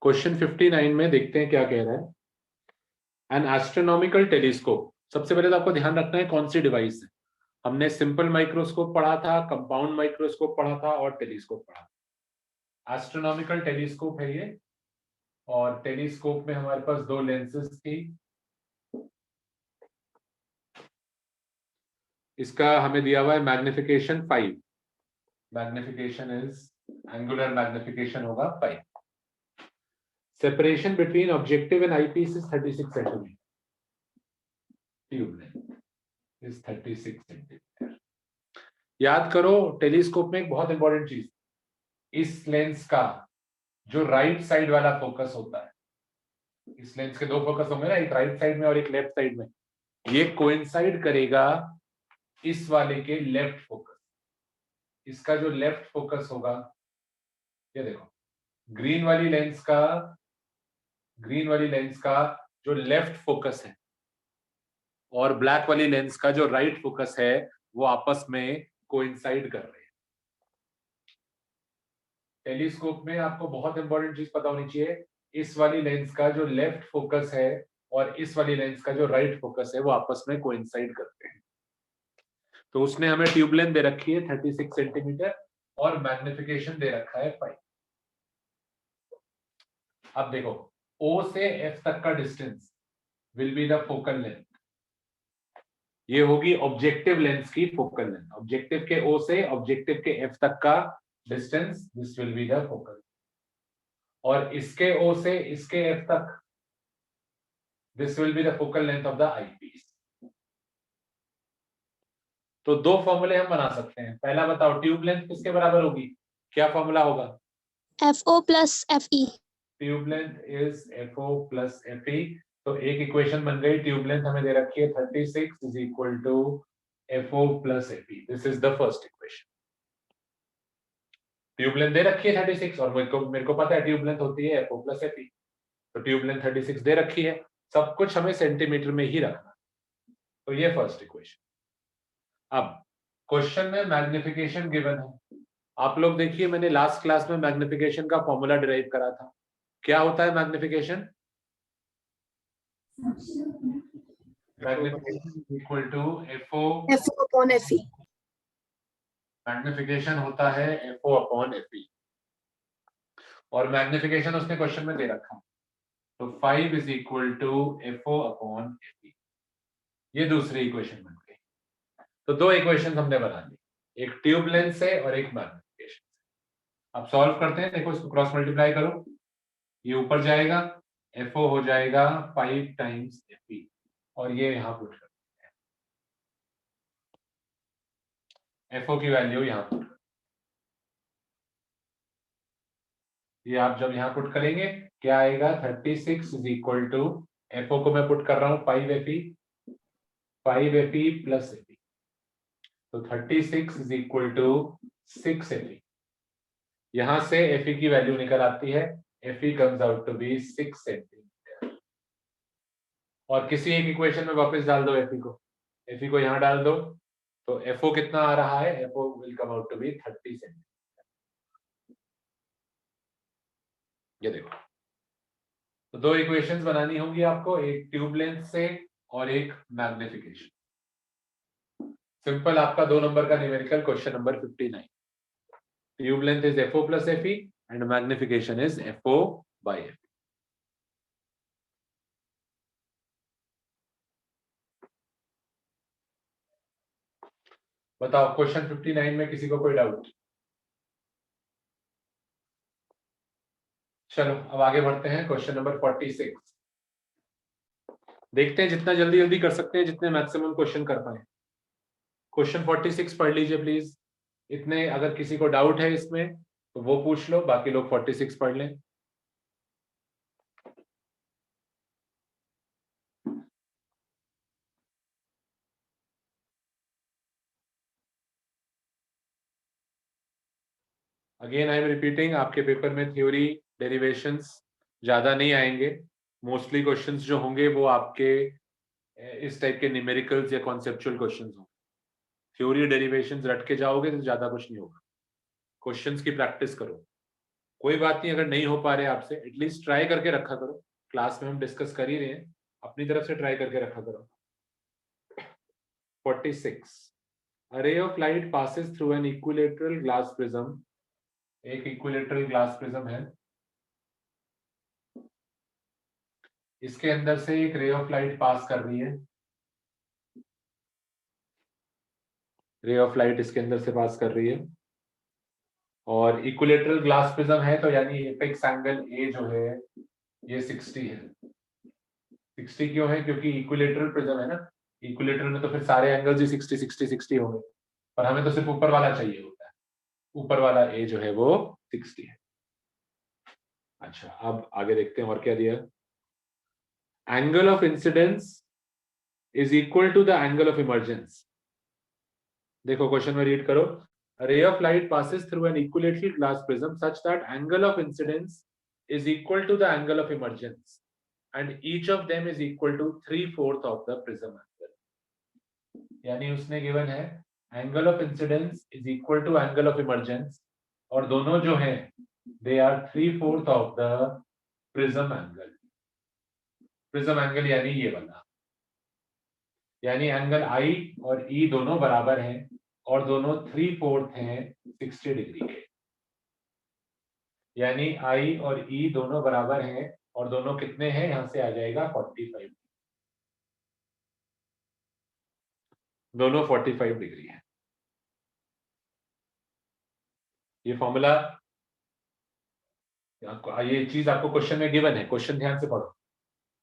Question 59 में देखते हैं क्या कह रहा है। एन एस्ट्रोनॉमिकल टेलीस्कोप, सबसे पहले तो आपको ध्यान रखना है कौन सी डिवाइस है। हमने सिंपल माइक्रोस्कोप पढ़ा था, कंपाउंड माइक्रोस्कोप पढ़ा था और टेलीस्कोप पढ़ा था। एस्ट्रोनॉमिकल टेलीस्कोप है ये, और टेलीस्कोप में हमारे पास दो लेंसेज थी। इसका हमें दिया हुआ है magnification 5। Magnification is, angular magnification होगा 5। Separation between objective and eyepiece is 36 centimetre. Tube length is 36 centimetre. याद करो, टेलीस्कोप में एक बहुत इंपॉर्टेंट चीज, इस लेंस का जो राइट साइड वाला फोकस होता है, इस लेंस के दो फोकस होंगे ना, एक राइट साइड में और एक लेफ्ट साइड में, ये कोइंसाइड करेगा इस वाले के लेफ्ट फोकस। इसका जो लेफ्ट फोकस होगा, ये देखो, ग्रीन वाली लेंस का जो लेफ्ट फोकस है और ब्लैक वाली लेंस का जो राइट फोकस है, वो आपस में कोइंसाइड कर रहे हैं। टेलीस्कोप में आपको बहुत इंपॉर्टेंट चीज पता होनी चाहिए, इस वाली लेंस का जो लेफ्ट फोकस है और इस वाली लेंस का जो राइट फोकस है वो आपस में कोइंसाइड करते हैं। तो उसने हमें ट्यूब लेंथ दे रखी है 36 सेंटीमीटर और मैग्निफिकेशन दे रखा है 5। अब देखो, O से F तक का distance will be the focal length. ये होगी ऑब्जेक्टिव लेंस की फोकल लेंथ। ऑब्जेक्टिव के O से ऑब्जेक्टिव के F तक का distance, this will be the focal. और इसके O से इसके F तक, this will be the focal length of the eyepiece. तो दो फॉर्मूले हम बना सकते हैं। पहला बताओ, ट्यूब लेंथ किसके बराबर होगी? क्या फॉर्मूला होगा? FO plus FE। Tube length is FO plus FE। तो एक इक्वेशन बन गई, ट्यूब लेंथ हमें दे रखी है 36 is equal to FO plus FE। This is the first equation. Tube length दे रखी है 36 और मेरे को पता है ट्यूब लेंथ होती है FO प्लस FE। तो ट्यूब लेंथ 36 दे रखी है, सब कुछ हमें सेंटीमीटर में ही रखना। तो ये फर्स्ट इक्वेशन। अब क्वेश्चन में मैग्निफिकेशन गिवन है। आप लोग देखिए, मैंने लास्ट क्लास में मैग्निफिकेशन का फॉर्मूला डिराइव करा था। क्या होता है magnification? Magnification equal to FO upon FE। Magnification होता है FO अपॉन FE, और मैग्निफिकेशन उसने क्वेश्चन में दे रखा है। तो 5 is equal to FO upon FE। ये दूसरी इक्वेशन बन गई। तो दो इक्वेशन हमने बना ली, एक ट्यूब लेंथ से और एक मैग्निफिकेशन से। अब सॉल्व करते हैं। देखो, इसको क्रॉस मल्टीप्लाई करो, ये ऊपर जाएगा, FO हो जाएगा 5 टाइम्स FE, और ये यहां पुट करते हैं। FO की वैल्यू यहां पुट, ये आप जब यहां पुट करेंगे क्या आएगा? 36 इज इक्वल टू, FO को मैं पुट कर रहा हूं 5 FE प्लस FE। तो 36 इज इक्वल टू 6 FE। यहां से FE की वैल्यू निकल आती है, FE comes out to be 6 centimetre. और किसी एक इक्वेशन में वापस डाल दो FE को यहां डाल दो, तो FO कितना आ रहा है? FO will come out to be 30 centimetre. ये देखो, तो दो इक्वेशंस बनानी होंगी आपको, एक ट्यूब लेंथ से और एक मैग्निफिकेशन। सिंपल आपका 2 नंबर का numerical question number 59। Tube length is FO plus FE and magnification is FO by FE। बताओ, क्वेश्चन 59 में किसी को कोई डाउट? चलो अब आगे बढ़ते हैं, क्वेश्चन नंबर 46। देखते हैं जितना जल्दी जल्दी कर सकते हैं, जितने मैक्सिमम क्वेश्चन कर पाए। क्वेश्चन 46 पढ़ लीजिए प्लीज। इतने, अगर किसी को डाउट है इसमें तो वो पूछ लो, बाकी लोग 46 पढ़ लें। अगेन आई एम रिपीटिंग, आपके पेपर में थ्योरी डेरिवेशंस ज्यादा नहीं आएंगे। मोस्टली क्वेश्चंस जो होंगे वो आपके इस टाइप के न्यूमेरिकल्स या कॉन्सेप्चुअल क्वेश्चंस होंगे। थ्योरी डेरिवेशंस रट के जाओगे तो ज्यादा कुछ नहीं होगा। क्वेश्चंस की प्रैक्टिस करो। कोई बात नहीं, अगर नहीं हो पा रहे आपसे एटलीस्ट ट्राई करके रखा करो, क्लास में हम डिस्कस कर ही रहे हैं, अपनी तरफ से ट्राई करके रखा करो। 46 A ray of light passes through an equilateral glass prism, एक इक्विलेटरल ग्लास प्रिज्म है, इसके अंदर से एक रे ऑफ लाइट पास कर रही है, रे ऑफ लाइट इसके अंदर से पास कर रही है, और इक्विलेटरल ग्लास प्रिज्म है तो यानी एपेक्स एंगल ए जो है ये 60 है। 60 क्यों है? क्योंकि इक्विलेटरल प्रिज्म है ना, इक्विलेटरल में तो फिर सारे एंगल्स ही 60 60 60 होंगे, पर हमें तो सिर्फ ऊपर वाला चाहिए होता है, ऊपर वाला ए जो है वो 60 है। अच्छा, अब आगे देखते हैं और क्या दिया। Angle of incidence is equal to the angle of emergence. देखो क्वेश्चन में रीड करो। A ray of light passes through an equilateral glass prism such that angle of incidence is equal to the angle of emergence and each of them is equal to 3/4 of the prism angle. यानी उसने given है angle of incidence is equal to angle of emergence और दोनों जो हैं they are 3/4 of the prism angle. prism angle यानी ये वाला, यानी एंगल I और E दोनों बराबर हैं और दोनों 3/4 हैं 60 डिग्री के, यानी I और E दोनों बराबर हैं और दोनों कितने हैं? यहां से आ जाएगा 45, दोनों 45 डिग्री है। ये फॉर्मूला, ये चीज आपको क्वेश्चन में गिवन है, क्वेश्चन ध्यान से पढ़ो।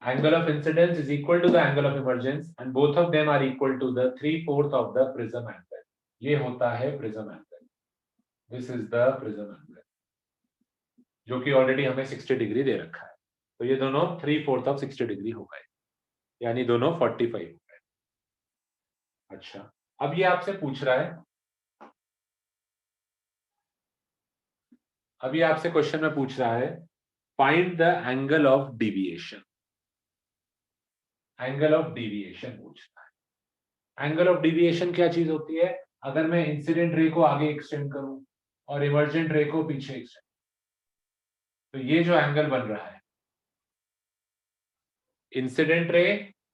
Angle of incidence is equal to the angle of emergence and both of them are equal to the 3/4 of the prism angle. ये होता है prism angle, this is the prism angle, जो कि already हमें 60 degree दे रखा है। तो ये दोनों 3/4 ऑफ 60 डिग्री हो गए, यानी दोनों 45 हो गए। अच्छा, अब ये आपसे पूछ रहा है, अभी आपसे क्वेश्चन में पूछ रहा है find the angle of deviation. Angle of deviation पूछ रहा है। एंगल ऑफ डिविएशन क्या चीज होती है? अगर मैं इंसिडेंट रे को आगे एक्सटेंड करूं और इमर्जेंट रे को पीछे एक्सटेंड, तो ये जो एंगल बन रहा है, इंसिडेंट रे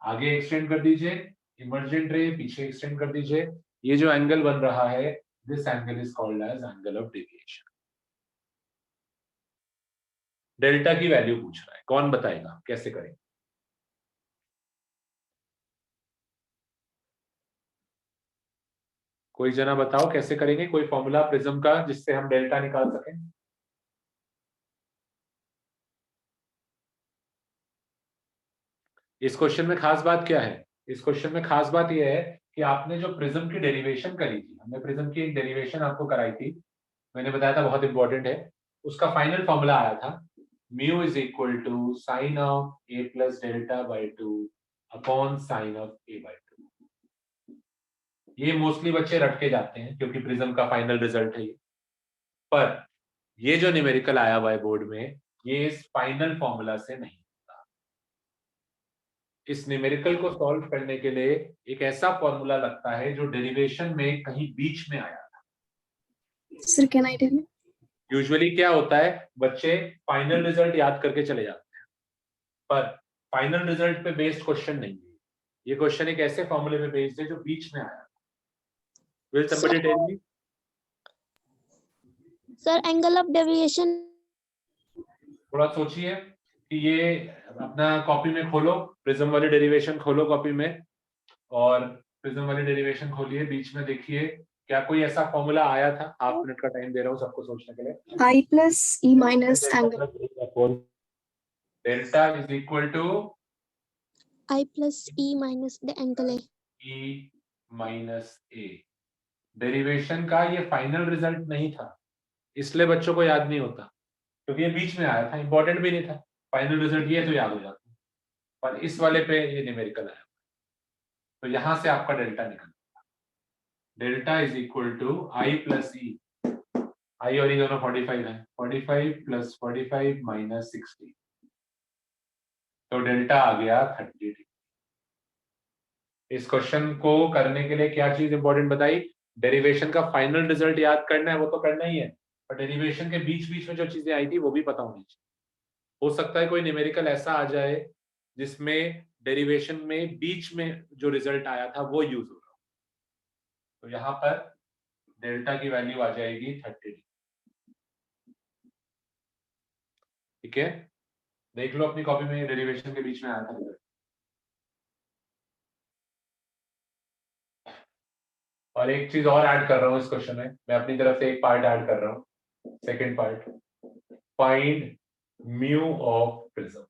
आगे एक्सटेंड कर दीजिए, इमर्जेंट रे पीछे एक्सटेंड कर दीजिए, ये जो एंगल बन रहा है this angle is called as angle of deviation. Delta की वैल्यू पूछ रहा है, कौन बताएगा कैसे करें? कोई जना बताओ कैसे करेंगे, कोई फॉर्मूला प्रिज्म का जिससे हम डेल्टा निकाल सकें? इस क्वेश्चन में खास बात क्या है? इस क्वेश्चन में खास बात यह है कि आपने जो प्रिज्म की डेरिवेशन करी थी, हमने प्रिज्म की एक डेरिवेशन आपको कराई थी, मैंने बताया था बहुत इंपॉर्टेंट है, उसका फाइनल फॉर्मूला आया था mu is equal to sine of A plus delta by 2 upon sine of A by 2। ये मोस्टली बच्चे रट के जाते हैं क्योंकि प्रिज्म का फाइनल रिजल्ट है ये, पर ये जो न्यूमेरिकल आया हुआ है बोर्ड में, ये इस फाइनल फॉर्मूला से नहीं। इस न्यूमेरिकल को सॉल्व करने के लिए एक ऐसा फॉर्मूला लगता है जो डेरिवेशन में कहीं बीच में आया था। Sir, can I tell you? Usually क्या होता है, बच्चे फाइनल रिजल्ट याद करके चले जाते हैं, पर फाइनल रिजल्ट पे बेस्ड क्वेश्चन नहीं है। ये क्वेश्चन एक ऐसे फॉर्मूले पे बेस्ड है जो बीच में आया। Will somebody tell me? Sir, angle of deviation. थोड़ा सोचिए कि ये अपना कॉपी में खोलो, प्रिज्म वाली डेरिवेशन खोलो कॉपी में, और प्रिज्म वाली डेरिवेशन खोलिए, बीच में देखिए क्या कोई ऐसा फॉर्मूला आया था। हाफ मिनट का टाइम दे रहा हूँ सबको सोचने के लिए। I plus E minus angle. Delta is equal to I plus E minus the angle A. E minus A. Derivation का ये फाइनल रिजल्ट नहीं था, इसलिए बच्चों को याद नहीं होता, क्योंकि ये बीच में आया था, इंपॉर्टेंट भी नहीं था। फाइनल रिजल्ट ये तो याद हो जाता, पर इस वाले पे ये न्यूमेरिकल आया, तो यहां से आपका डेल्टा निकल, delta is equal to I plus E, I और ई दोनों 45 है, 45 प्लस 45 माइनस 60, तो डेल्टा आ गया 30 डिग्री। इस क्वेश्चन को करने के लिए क्या चीज इंपॉर्टेंट बताई? डेरिवेशन का फाइनल रिजल्ट याद करना है, वो तो करना ही है, और डेरिवेशन के बीच बीच में जो चीजें आई थी वो भी पता होनी चाहिए। हो सकता है कोई न्यूमेरिकल ऐसा आ जाए जिसमें डेरिवेशन में बीच में जो रिजल्ट आया था वो यूज हो रहा हो। तो यहाँ पर डेल्टा की वैल्यू आ जाएगी 30। ठीक है, देख लो अपनी कॉपी में डेरिवेशन के बीच में आया था रिजल्ट। और एक चीज और ऐड कर रहा हूँ इस क्वेश्चन में, मैं अपनी तरफ से एक पार्ट ऐड कर रहा हूँ, second part, find mu of prism.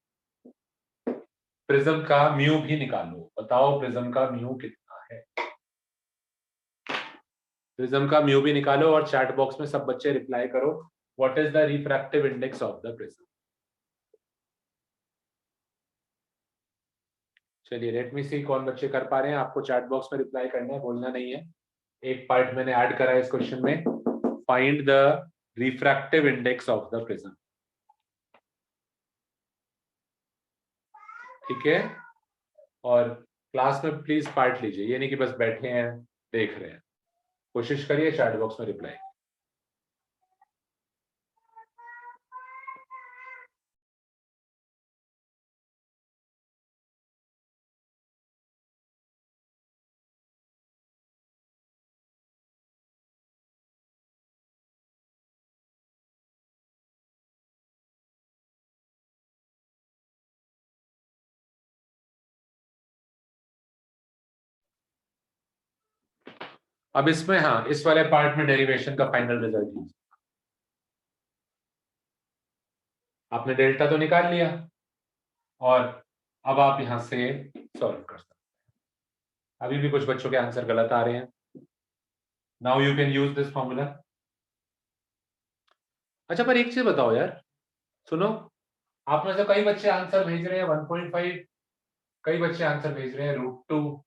Prism का म्यू भी निकालो, बताओ प्रिज्म का म्यू कितना है। प्रिज्म का म्यू भी निकालो और चैट बॉक्स में सब बच्चे रिप्लाई करो, what is the refractive index of the prism. चलिए लेट मी सी कौन बच्चे कर पा रहे हैं। आपको चैट बॉक्स में रिप्लाई करना है, बोलना नहीं है। एक पार्ट मैंने ऐड करा है इस क्वेश्चन में, find the refractive index of the prism. ठीक है, और क्लास में प्लीज पार्ट लीजिए, ये नहीं कि बस बैठे हैं देख रहे हैं। कोशिश करिए चैट बॉक्स में रिप्लाई। अब इसमें हाँ, इस वाले पार्ट में डेरिवेशन का फाइनल रिजल्ट लीजिए। आपने डेल्टा तो निकाल लिया और अब आप यहां से सॉल्व कर सकते हैं। अभी भी कुछ बच्चों के आंसर गलत आ रहे हैं। Now you can use this formula. अच्छा पर एक चीज बताओ यार, सुनो, आप में से कई बच्चे आंसर भेज रहे हैं 1.5, कई बच्चे आंसर भेज रहे हैं √2।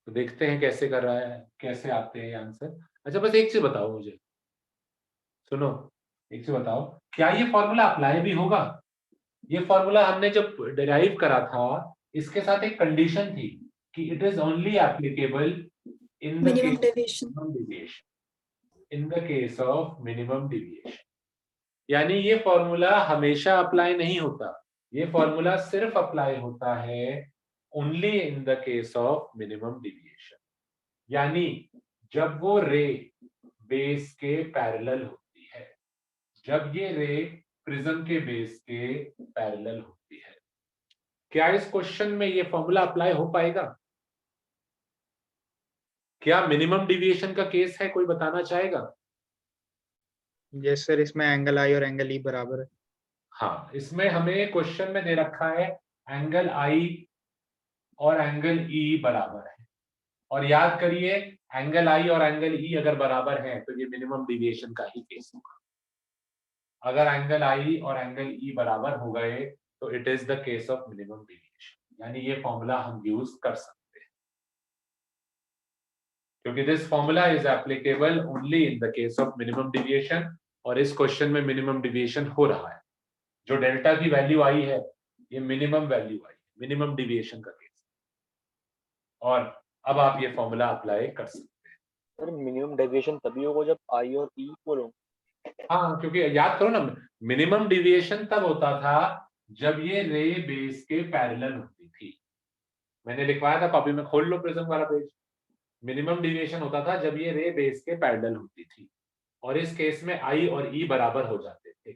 तो देखते हैं कैसे कर रहा है, कैसे आते हैं आंसर। अच्छा बस एक चीज बताओ मुझे, सुनो, एक चीज बताओ, क्या ये फॉर्मूला अप्लाई भी होगा? ये फॉर्मूला हमने जब डिराइव करा था, इसके साथ एक कंडीशन थी कि it is only applicable in the minimum case deviation. Deviation, in the case of minimum deviation. यानी ये फॉर्मूला हमेशा अप्लाई नहीं होता, ये फॉर्मूला सिर्फ अप्लाई होता है only in the case of minimum deviation. यानी जब वो रे बेस के पैरेलल होती है, जब ये रे प्रिज्म के बेस के पैरेलल होती है। क्या इस क्वेश्चन में ये फॉर्मूला अप्लाई हो पाएगा? क्या मिनिमम डिविएशन का केस है, कोई बताना चाहेगा? यस सर, इसमें एंगल आई और एंगल ई बराबर है। हाँ, इसमें हमें क्वेश्चन में दे रखा है एंगल आई और एंगल ई बराबर है। और याद करिए, एंगल आई और एंगल ई अगर बराबर है तो ये मिनिमम डिविएशन का ही केस होगा। अगर एंगल आई और एंगल ई बराबर हो गए तो it is the case of minimum deviation, यानी ये फॉर्मूला हम यूज कर सकते हैं, क्योंकि this formula is applicable only in the case of minimum deviation. और इस क्वेश्चन में मिनिमम डिविएशन हो रहा है, जो डेल्टा की वैल्यू आई है ये मिनिमम वैल्यू आई, मिनिमम डिविएशन का केस। और अब आप ये फॉर्मूला अप्लाई कर सकते हैं। सर मिनिमम डेविएशन तभी होगा जब आई और ई इक्वल हो। हाँ, क्योंकि याद करो ना, मिनिमम डिविएशन तब होता था जब ये रे बेस के पैरेलल होती थी। मैंने लिखवाया था कॉपी में, खोल लो प्रिज्म वाला पेज। मिनिमम डिविएशन होता था जब ये रे बेस के पैरेलल होती थी, और इस केस में आई और ई बराबर हो जाते थे।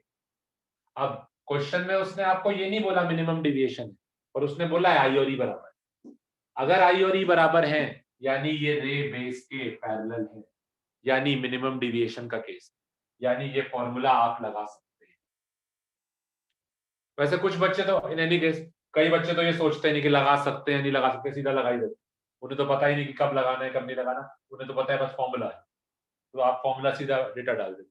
अब क्वेश्चन में उसने आपको ये नहीं बोला मिनिमम डिविएशन है, और उसने बोला है आई और ई बराबर। अगर आई और ई बराबर हैं यानी ये रे बेस के पैरेलल है, यानी मिनिमम डिविएशन का केस, यानी ये फॉर्मूला आप लगा सकते हैं। वैसे कुछ बच्चे तो इन एनी केस, कई बच्चे तो ये सोचते हैं नहीं कि लगा सकते हैं नहीं लगा सकते, सीधा लगा ही देते। उन्हें तो पता ही नहीं कि कब लगाना है कब नहीं लगाना, उन्हें तो पता है बस फॉर्मूला है, तो आप फॉर्मूला सीधा डेटा डाल देते।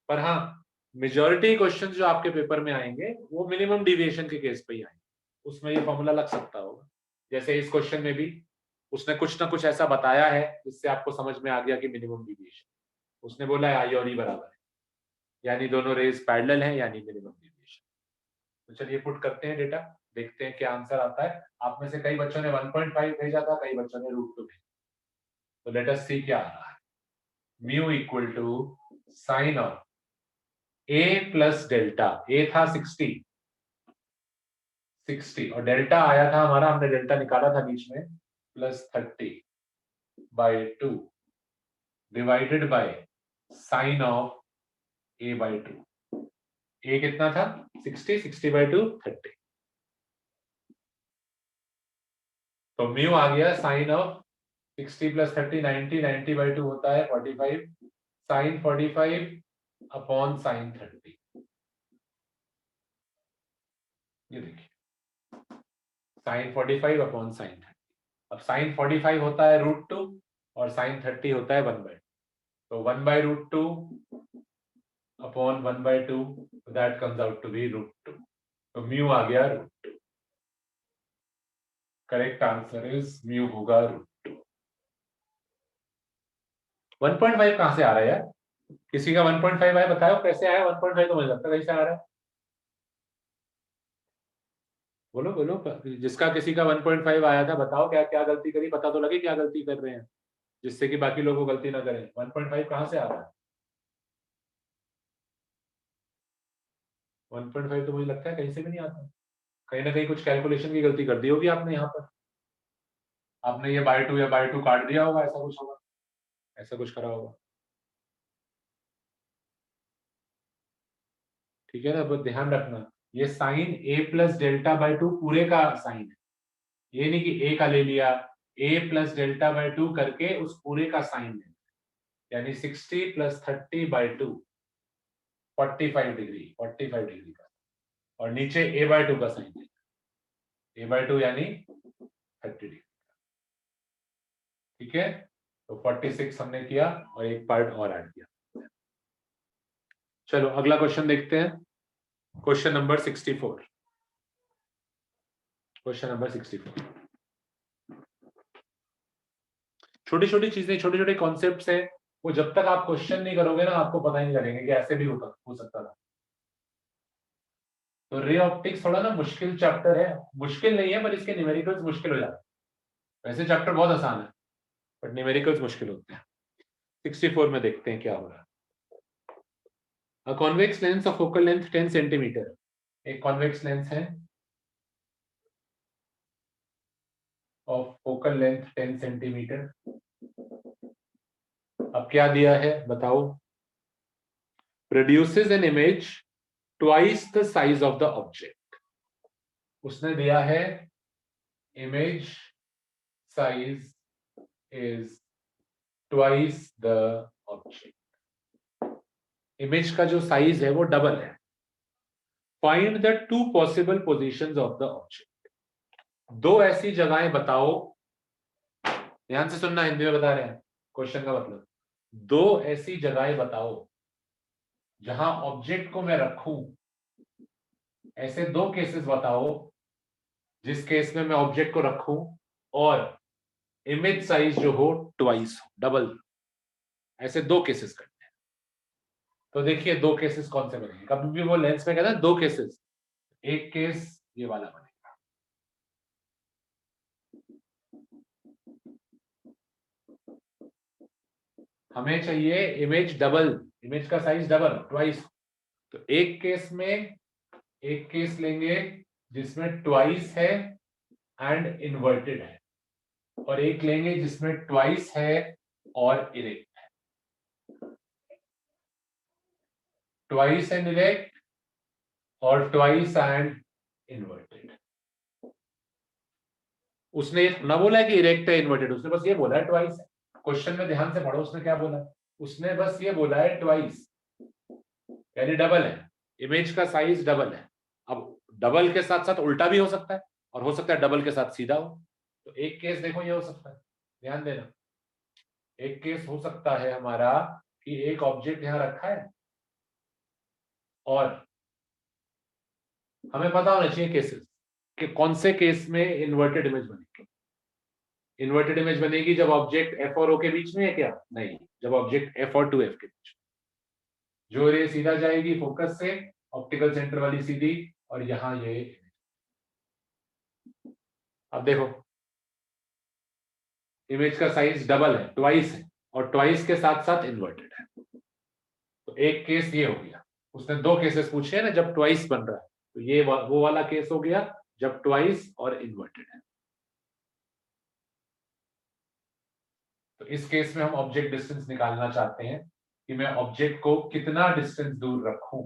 पर हाँ, मेजॉरिटी क्वेश्चन जो आपके पेपर में आएंगे वो मिनिमम डिविएशन के केस पे ही आएंगे, उसमें ये फॉर्मूला लग सकता होगा। जैसे इस क्वेश्चन में भी उसने कुछ ना कुछ ऐसा बताया है जिससे आपको समझ में आ गया कि मिनिमम डिविएशन, उसने बोला है आई और ई बराबर है, यानी दोनों रेज पैरेलल हैं, यानी मिनिमम डिविएशन। तो चलिए पुट करते हैं डेटा, देखते हैं क्या आंसर आता है। आप में से कई बच्चों ने 1.5 भेजा था, कई बच्चों ने √2 भेजा। तो लेट अस सी क्या आ रहा है। Mu equal to sine of A plus delta, A था 60 और डेल्टा आया था हमारा, हमने डेल्टा निकाला था बीच में, plus 30/2 divided by sine of a/2। ए कितना था 60/2 30, तो म्यू आ गया साइन ऑफ 60 + 30 90, 90/2 होता है 45, साइन 45 अपॉन साइन 30। ये देखिए साइन 45 अपॉन साइन 30। अब साइन 45 होता है √2 और साइन 30 होता है 1/2, तो 1/√2 upon 1/2, that comes out to be √2, तो म्यू आ गया √2। करेक्ट आंसर इज म्यू होगा √2। 1.5 कहां से आ रहा है यार? किसी का 1.5 आया, बताओ कैसे आया 1.5? तो मुझे लगता है कैसे आ रहा है, बोलो बोलो, जिसका किसी का 1.5 आया था बताओ क्या क्या गलती करी, पता तो लगे क्या गलती कर रहे हैं, जिससे कि बाकी लोगों को गलती ना करें। 1.5 कहां से आ रहा है? 1.5 तो मुझे लगता है कहीं से भी नहीं आता, कहीं ना कहीं कुछ कैलकुलेशन की गलती कर दी होगी आपने, यहाँ पर आपने ये बाय 2 या बाय 2 काट दिया होगा, ऐसा कुछ होगा, ऐसा कुछ करा होगा। ठीक है ना, अब ध्यान रखना ये sine a plus delta by 2 पूरे का साइन है, ये नहीं कि a का ले लिया, a प्लस डेल्टा बाय 2 करके उस पूरे का साइन है, यानी 60 + 30/2 45 डिग्री का, और नीचे a/2 का साइन है, a/2 यानी 30 डिग्री। ठीक है, तो 46 हमने किया और एक पार्ट और ऐड किया। चलो अगला क्वेश्चन देखते हैं, क्वेश्चन नंबर 64। क्वेश्चन नंबर 64, छोटी छोटी चीजें, छोटे छोटे कॉन्सेप्ट्स हैं, वो जब तक आप क्वेश्चन नहीं करोगे ना आपको पता ही नहीं लगेगा कि ऐसे भी हो सकता था। तो रे ऑप्टिक्स थोड़ा ना मुश्किल चैप्टर है, मुश्किल नहीं है पर इसके न्यूमेरिकल्स मुश्किल हो जाते हैं। वैसे चैप्टर बहुत आसान है बट न्यूमेरिकल्स मुश्किल होते हैं। 64 में देखते हैं क्या हो रहा है। A convex lens of focal length 10 centimetre, एक कॉन्वेक्स लेंस है ऑफ फोकल लेंथ 10 सेंटीमीटर। अब क्या दिया है बताओ? Produces an image twice the size of the object. उसने दिया है image size is twice the object, image का जो साइज है वो डबल है। Find the 2 possible positions of the object. दो ऐसी जगहें बताओ, ध्यान से सुनना, हिंदी में बता रहे हैं क्वेश्चन का मतलब, दो ऐसी जगहें बताओ जहां ऑब्जेक्ट को मैं रखूं। ऐसे दो केसेस बताओ जिस केस में मैं ऑब्जेक्ट को रखूं और इमेज साइज जो हो ट्वाइस हो, डबल। ऐसे दो केसेस करते हैं। तो देखिए दो केसेस कौन से बनेंगे, कभी भी वो लेंस में कहता है दो केसेस, एक केस ये वाला बनेगा, हमें चाहिए इमेज डबल, इमेज का साइज डबल ट्वाइस। तो एक केस लेंगे जिसमें ट्वाइस है एंड इन्वर्टेड है, और एक लेंगे जिसमें ट्वाइस है और इरेक्ट है। ट्वाइस एंड इरेक्ट और ट्वाइस एंड इन्वर्टेड। उसने ना बोला है कि इरेक्ट है इन्वर्टेड, उसने बस ये बोला है ट्वाइस है। क्वेश्चन में ध्यान से पढ़ो उसने क्या बोला है, उसने बस ये बोला है ट्वाइस यानी डबल है, इमेज का साइज डबल है। अब डबल के साथ साथ उल्टा भी हो सकता है और हो सकता है डबल के साथ सीधा हो। तो एक केस देखो ये हो सकता है, ध्यान देना, एक केस हो सकता है हमारा कि एक ऑब्जेक्ट यहां रखा है और हमें पता होना चाहिए केसेस कि कौन से केस में इन्वर्टेड इमेज बनेगी। इन्वर्टेड इमेज बनेगी जब ऑब्जेक्ट एफ और ओ के बीच में है क्या? नहीं, जब ऑब्जेक्ट एफ और 2f के बीच में। जो रे सीधा जाएगी फोकस से ऑप्टिकल सेंटर वाली सीधी, और यहां ये। अब देखो इमेज का साइज डबल है, ट्वाइस है, और ट्वाइस के साथ साथ इन्वर्टेड है। एक केस ये हो गया, उसने दो केसेस पूछे हैं ना जब ट्वाइस बन रहा है, तो ये वो वाला केस हो गया जब ट्वाइस और इन्वर्टेड है। तो इस केस में हम ऑब्जेक्ट डिस्टेंस निकालना चाहते हैं कि मैं ऑब्जेक्ट को कितना डिस्टेंस दूर रखूं,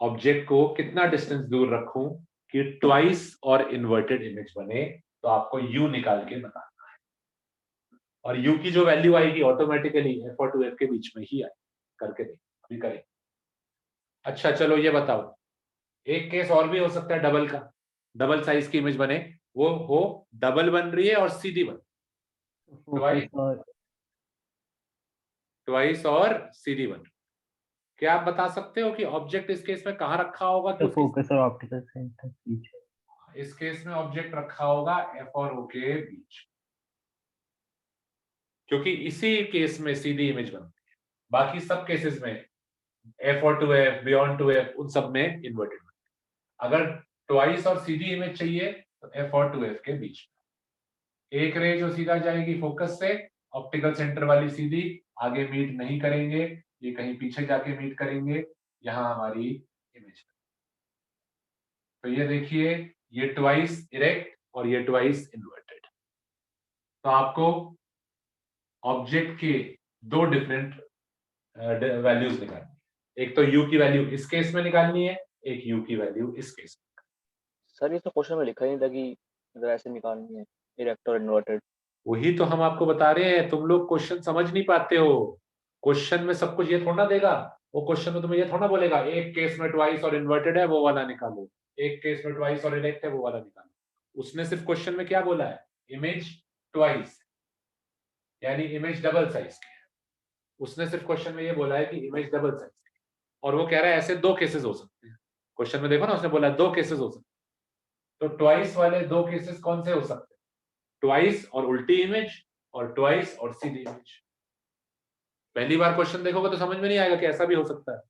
ऑब्जेक्ट को कितना डिस्टेंस दूर रखूं कि ट्वाइस और इन्वर्टेड इमेज बने। तो आपको u निकाल के बताना है, और u की जो वैल्यू आएगी ऑटोमेटिकली f और 2f के बीच में ही आएगी। करके देखें, अभी करें। अच्छा चलो ये बताओ, एक केस और भी हो सकता है डबल का, डबल साइज की इमेज बने, वो हो डबल बन रही है और सीधी बन, ट्वाइस और सीधी बन। क्या आप बता सकते हो कि ऑब्जेक्ट इस केस में कहाँ रखा होगा कि फोकस और ऑप्टिकल सेंटर पीछे। इस केस में ऑब्जेक्ट रखा होगा एफ और ओ के बीच, क्योंकि इसी केस में सीधी इमेज बनती है। बाकी सब केसेस में एफ और 2f, बियॉन्ड 2f, उन सब में इन्वर्टेड बनती है। अगर ट्वाइस और सीधी इमेज चाहिए तो एफ और 2f के बीच में एक रे जो सीधा जाएगी फोकस से, ऑप्टिकल सेंटर वाली सीधी आगे मीट नहीं करेंगे, ये कहीं पीछे जाके मीट करेंगे, यहां हमारी इमेज। तो ये देखिए, ये ट्वाइस इरेक्ट और ये ट्वाइस इन्वर्टेड। तो आपको ऑब्जेक्ट के दो डिफरेंट वैल्यूज निकालनी है, एक तो u की वैल्यू इस केस में निकालनी है, एक u की वैल्यू इस केस में। सर ये तो क्वेश्चन में लिखा ही नहीं था कि अगर ऐसे निकालनी है इरेक्ट और इन्वर्टेड। वही तो हम आपको बता रहे हैं, तुम लोग क्वेश्चन समझ नहीं पाते हो। क्वेश्चन में सब कुछ ये थोड़ा देगा, वो क्वेश्चन में तुम्हें ये थोड़ा बोलेगा एक केस में ट्वाइस और इन्वर्टेड है वो वाला निकालो, एक केस में ट्वाइस और इरेक्ट है वो वाला निकालो। उसने सिर्फ क्वेश्चन में क्या बोला है, इमेज ट्वाइस यानी इमेज डबल साइज की है। उसने सिर्फ क्वेश्चन में ये बोला है कि इमेज डबल साइज की, और वो कह रहा है ऐसे दो केसेस हो सकते हैं। क्वेश्चन में देखो ना, उसने बोला दो केसेस हो सकते हैं। तो ट्वाइस वाले दो केसेस कौन से हो सकते हैं, ट्वाइस और उल्टी इमेज और ट्वाइस और सीधी इमेज। पहली बार क्वेश्चन देखोगे तो समझ में नहीं आएगा कि ऐसा भी हो सकता है।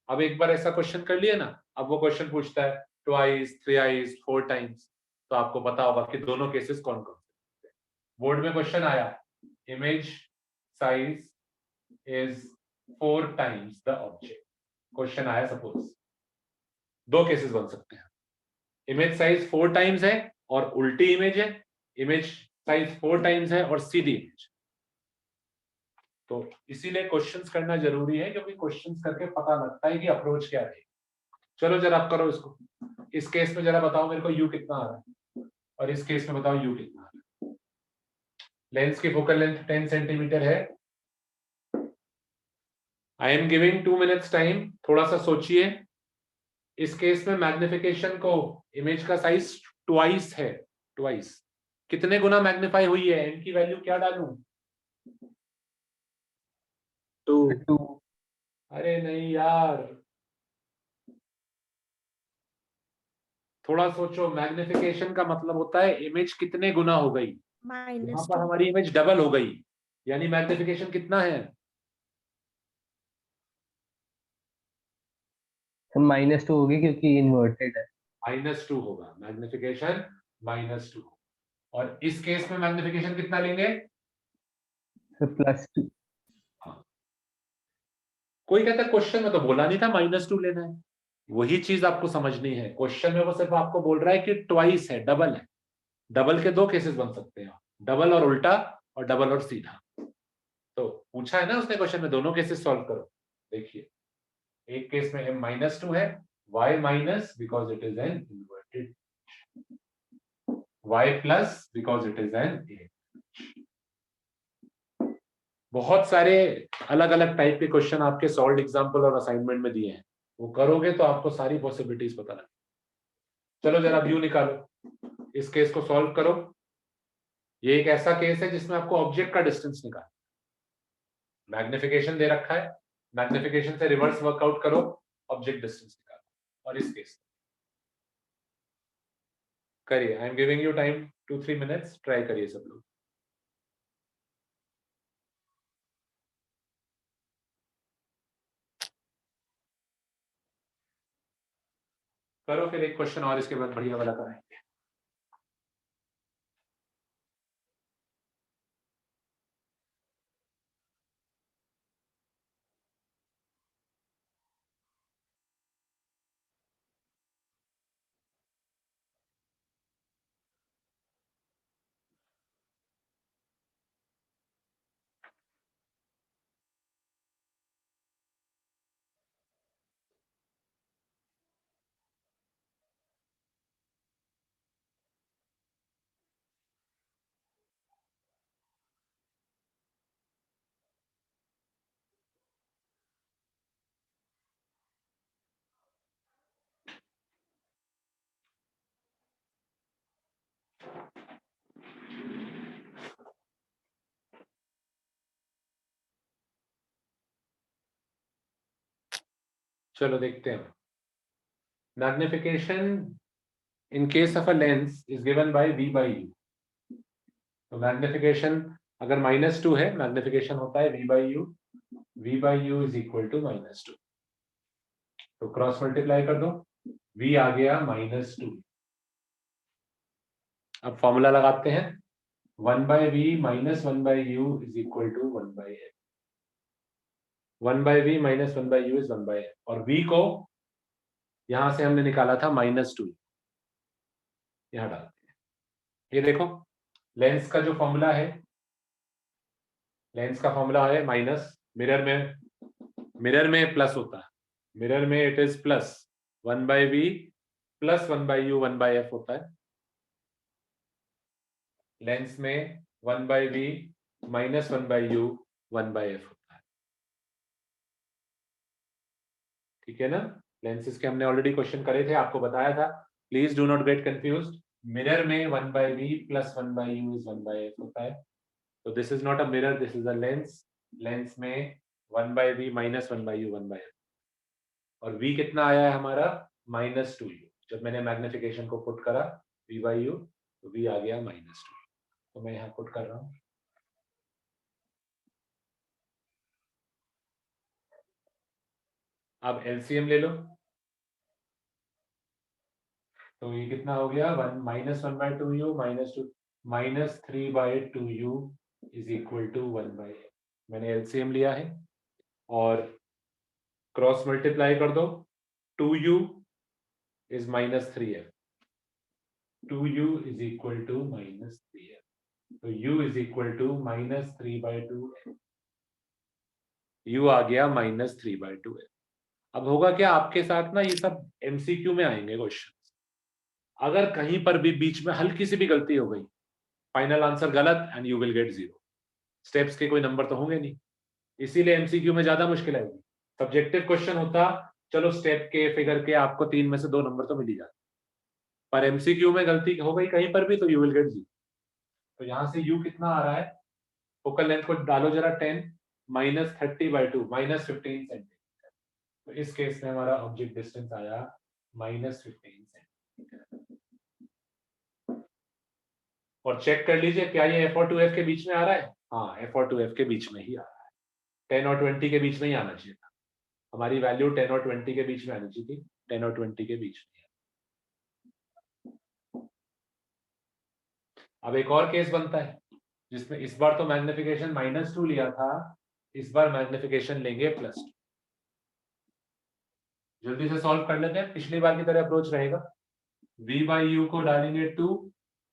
अब एक बार ऐसा क्वेश्चन कर लिए ना, अब वो क्वेश्चन पूछता है ट्वाइस, थ्राइस, 4 टाइम्स, तो आपको पता होगा कि दोनों केसेस कौन कौन से। बोर्ड में क्वेश्चन आया, image size is 4 times the object, question आया सपोज, दो केसेस बन सकते हैं, इमेज साइज 4 टाइम्स है और उल्टी इमेज है, इमेज साइज 4 टाइम्स है और सीधी इमेज। तो इसीलिए क्वेश्चंस करना जरूरी है, क्योंकि क्वेश्चंस करके पता लगता है कि अप्रोच क्या है। चलो जरा आप करो इसको, इस केस में जरा बताओ मेरे को u कितना आ रहा है, और इस केस में बताओ u कितना आ रहा है। लेंस की फोकल लेंथ 10 सेंटीमीटर है। I am giving 2 minutes time, थोड़ा सा सोचिए। इस केस में मैग्निफिकेशन को, इमेज का साइज ट्वाइस है, ट्वाइस कितने गुना मैग्नीफाई हुई है, n की वैल्यू क्या डालूं, 2। अरे नहीं यार, थोड़ा सोचो। मैग्निफिकेशन का मतलब होता है इमेज कितने गुना हो गई, यहाँ पर -2 हमारी इमेज डबल हो गई, यानी मैग्निफिकेशन कितना है, -2 होगी क्योंकि इन्वर्टेड है। -2 होगा मैग्निफिकेशन, -2। और इस केस में मैग्निफिकेशन कितना लेंगे, +2। हाँ। कोई कहता है क्वेश्चन में तो बोला नहीं था -2 लेना है, वही चीज आपको समझनी है। क्वेश्चन में वो सिर्फ आपको बोल रहा है कि ट्वाइस है, डबल है, डबल के दो केसेस बन सकते हैं, डबल और उल्टा और डबल और सीधा। तो पूछा है ना उसने क्वेश्चन में, दोनों केसेस सॉल्व करो। देखिए एक केस में m-2 है, y minus because it is an inverted, y plus because it is an A. बहुत सारे अलग अलग टाइप के क्वेश्चन आपके सॉल्व एग्जांपल और असाइनमेंट में दिए हैं, वो करोगे तो आपको सारी पॉसिबिलिटीज पता लगे। चलो जरा व्यू निकालो, इस केस को सॉल्व करो। ये एक ऐसा केस है जिसमें आपको ऑब्जेक्ट का डिस्टेंस निकालना, मैग्निफिकेशन दे रखा है, मैग्निफिकेशन से रिवर्स वर्कआउट करो, ऑब्जेक्ट डिस्टेंस निकालो। और इस केस करिए, I am giving you time 2-3 minutes, try करिए सब लोग। करो फिर एक क्वेश्चन और, इसके बाद बढ़िया वाला कराएंगे। चलो देखते हैं। Magnification in case of a lens is given by v by u. तो मैग्निफिकेशन अगर -2 है, मैग्निफिकेशन होता है v by u. v by u is equal to -2। तो क्रॉस मल्टीप्लाई कर दो, v आ गया -2। अब फॉर्मूला लगाते हैं, 1 by v minus 1 by u is equal to 1 by f. 1 by v minus 1 by u is 1 by f, और v को यहां से हमने निकाला था -2, यहां डालते हैं। ये देखो लेंस का जो फॉर्मूला है, लेंस का फॉर्मूला है माइनस, मिरर में प्लस होता है, मिरर में it is plus 1 by v plus 1 by u 1 by f होता है। लेंस में 1 by v minus 1 by u 1 by f होता है। ठीक है ना। लेंसेज के हमने ऑलरेडी क्वेश्चन करे थे, आपको बताया था, please do not get confused. Mirror में 1 by v plus 1 by u is 1 by f होता है। तो this is not a mirror, this is a lens. Lens में 1 by v minus 1 by u 1 by f, और v कितना आया है हमारा -2u। जब मैंने मैग्निफिकेशन को पुट करा v बाई यू, तो v आ गया -2। तो मैं यहाँ पुट कर रहा हूँ। अब एलसीएम ले लो, तो ये कितना हो गया, -1/2u -3/2u is equal to 1/, मैंने एलसीएम लिया है और क्रॉस मल्टीप्लाई कर दो। 2u is -3f, 2u is equal to -3f, तो u is equal to -3/2f। u आ गया -3/2f। अब होगा क्या आपके साथ ना, ये सब एमसीक्यू में आएंगे क्वेश्चन। अगर कहीं पर भी बीच में हल्की सी भी गलती हो गई, फाइनल आंसर गलत and you will get 0। Steps के कोई नंबर तो होंगे नहीं, इसीलिए एमसीक्यू में ज्यादा मुश्किल आएगी। सब्जेक्टिव क्वेश्चन होता, चलो स्टेप के फिगर के आपको 3 में से 2 नंबर तो मिल ही जाते, पर एमसीक्यू में गलती हो गई कहीं पर भी तो यू विल गेट 0। तो यहां से u कितना आ रहा है, फोकल लेंथ को डालो जरा, 10 -30/2 -15 सेंटीमीटर। तो इस केस में हमारा ऑब्जेक्ट डिस्टेंस आया -15 सेंटीमीटर। और चेक कर लीजिए क्या ये f और 2f के बीच में आ रहा है। हाँ, f और 2f के बीच में ही आ रहा है। 10 और 20 के बीच में ही आना चाहिए था, हमारी वैल्यू 10 और 20 के बीच में आनी चाहिए थी, 10 और 20 के बीच में। अब एक और केस बनता है जिसमें इस बार तो मैग्निफिकेशन -2 लिया था, इस बार मैग्निफिकेशन लेंगे +2। जल्दी से सॉल्व कर लेते हैं, पिछली बार की तरह अप्रोच रहेगा। v बाई यू को डालेंगे 2,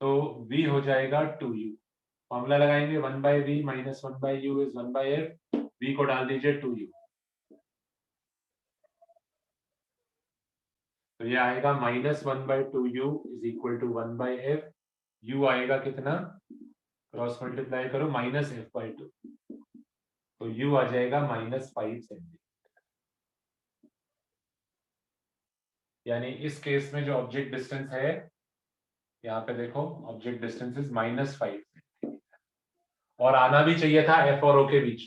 तो v हो जाएगा 2u। फॉर्मूला लगाएंगे 1 by v minus 1 by u is 1 by f, v को डाल दीजिए 2u, तो ये आएगा -1/2u is equal to 1 by f. u आएगा कितना, क्रॉस मल्टीप्लाई करो -f/2, तो u आ जाएगा -5 सेंटीमीटर। यानी इस केस में जो ऑब्जेक्ट डिस्टेंस है, यहाँ पे देखो ऑब्जेक्ट डिस्टेंस इज -5 सेंटीमीटर, और आना भी चाहिए था f और o के बीच,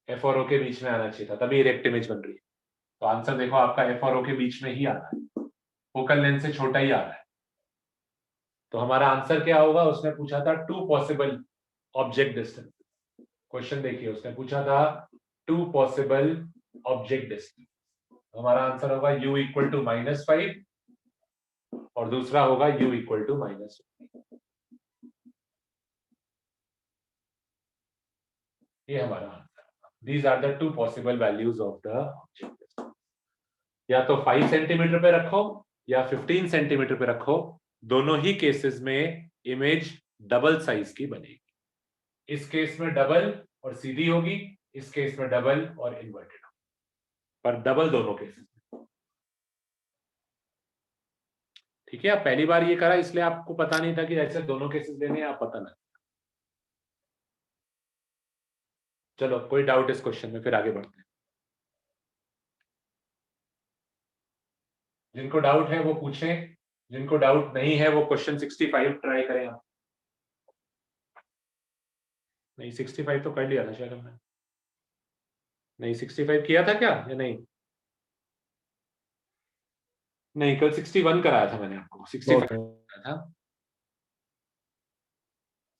f और o के बीच में आना चाहिए था, तभी इरेक्ट इमेज बन रही है। तो आंसर देखो आपका f और o के बीच में ही आ रहा है, फोकल लेंथ से छोटा ही आ रहा है। तो हमारा आंसर क्या होगा, उसने पूछा था 2 पॉसिबल ऑब्जेक्ट डिस्टेंस। क्वेश्चन देखिए, उसने पूछा था 2 पॉसिबल ऑब्जेक्ट डिस्टेंस। हमारा आंसर होगा u इक्वल टू -5 और दूसरा होगा u इक्वल टू -5। ये हमारा answer. These are the 2 possible values of the object distance. या तो 5 सेंटीमीटर पे रखो या 15 सेंटीमीटर पे रखो, दोनों ही केसेस में इमेज डबल साइज की बनेगी। इस केस में डबल और सीधी होगी, इस केस में डबल और इन्वर्टेड होगी, पर डबल दोनों केसेस में। ठीक है, आप पहली बार ये करा इसलिए आपको पता नहीं था कि ऐसे दोनों केसेस लेने हैं, आप पता नहीं। चलो, कोई डाउट इस क्वेश्चन में, फिर आगे बढ़ते हैं। जिनको डाउट है वो पूछें, जिनको डाउट नहीं है वो क्वेश्चन 65 ट्राई करें आप। नहीं, 65 तो कर लिया था शायद हमने। नहीं, 65 किया था क्या या नहीं? नहीं, कल 61 कराया था मैंने आपको, 65 ओके कराया था,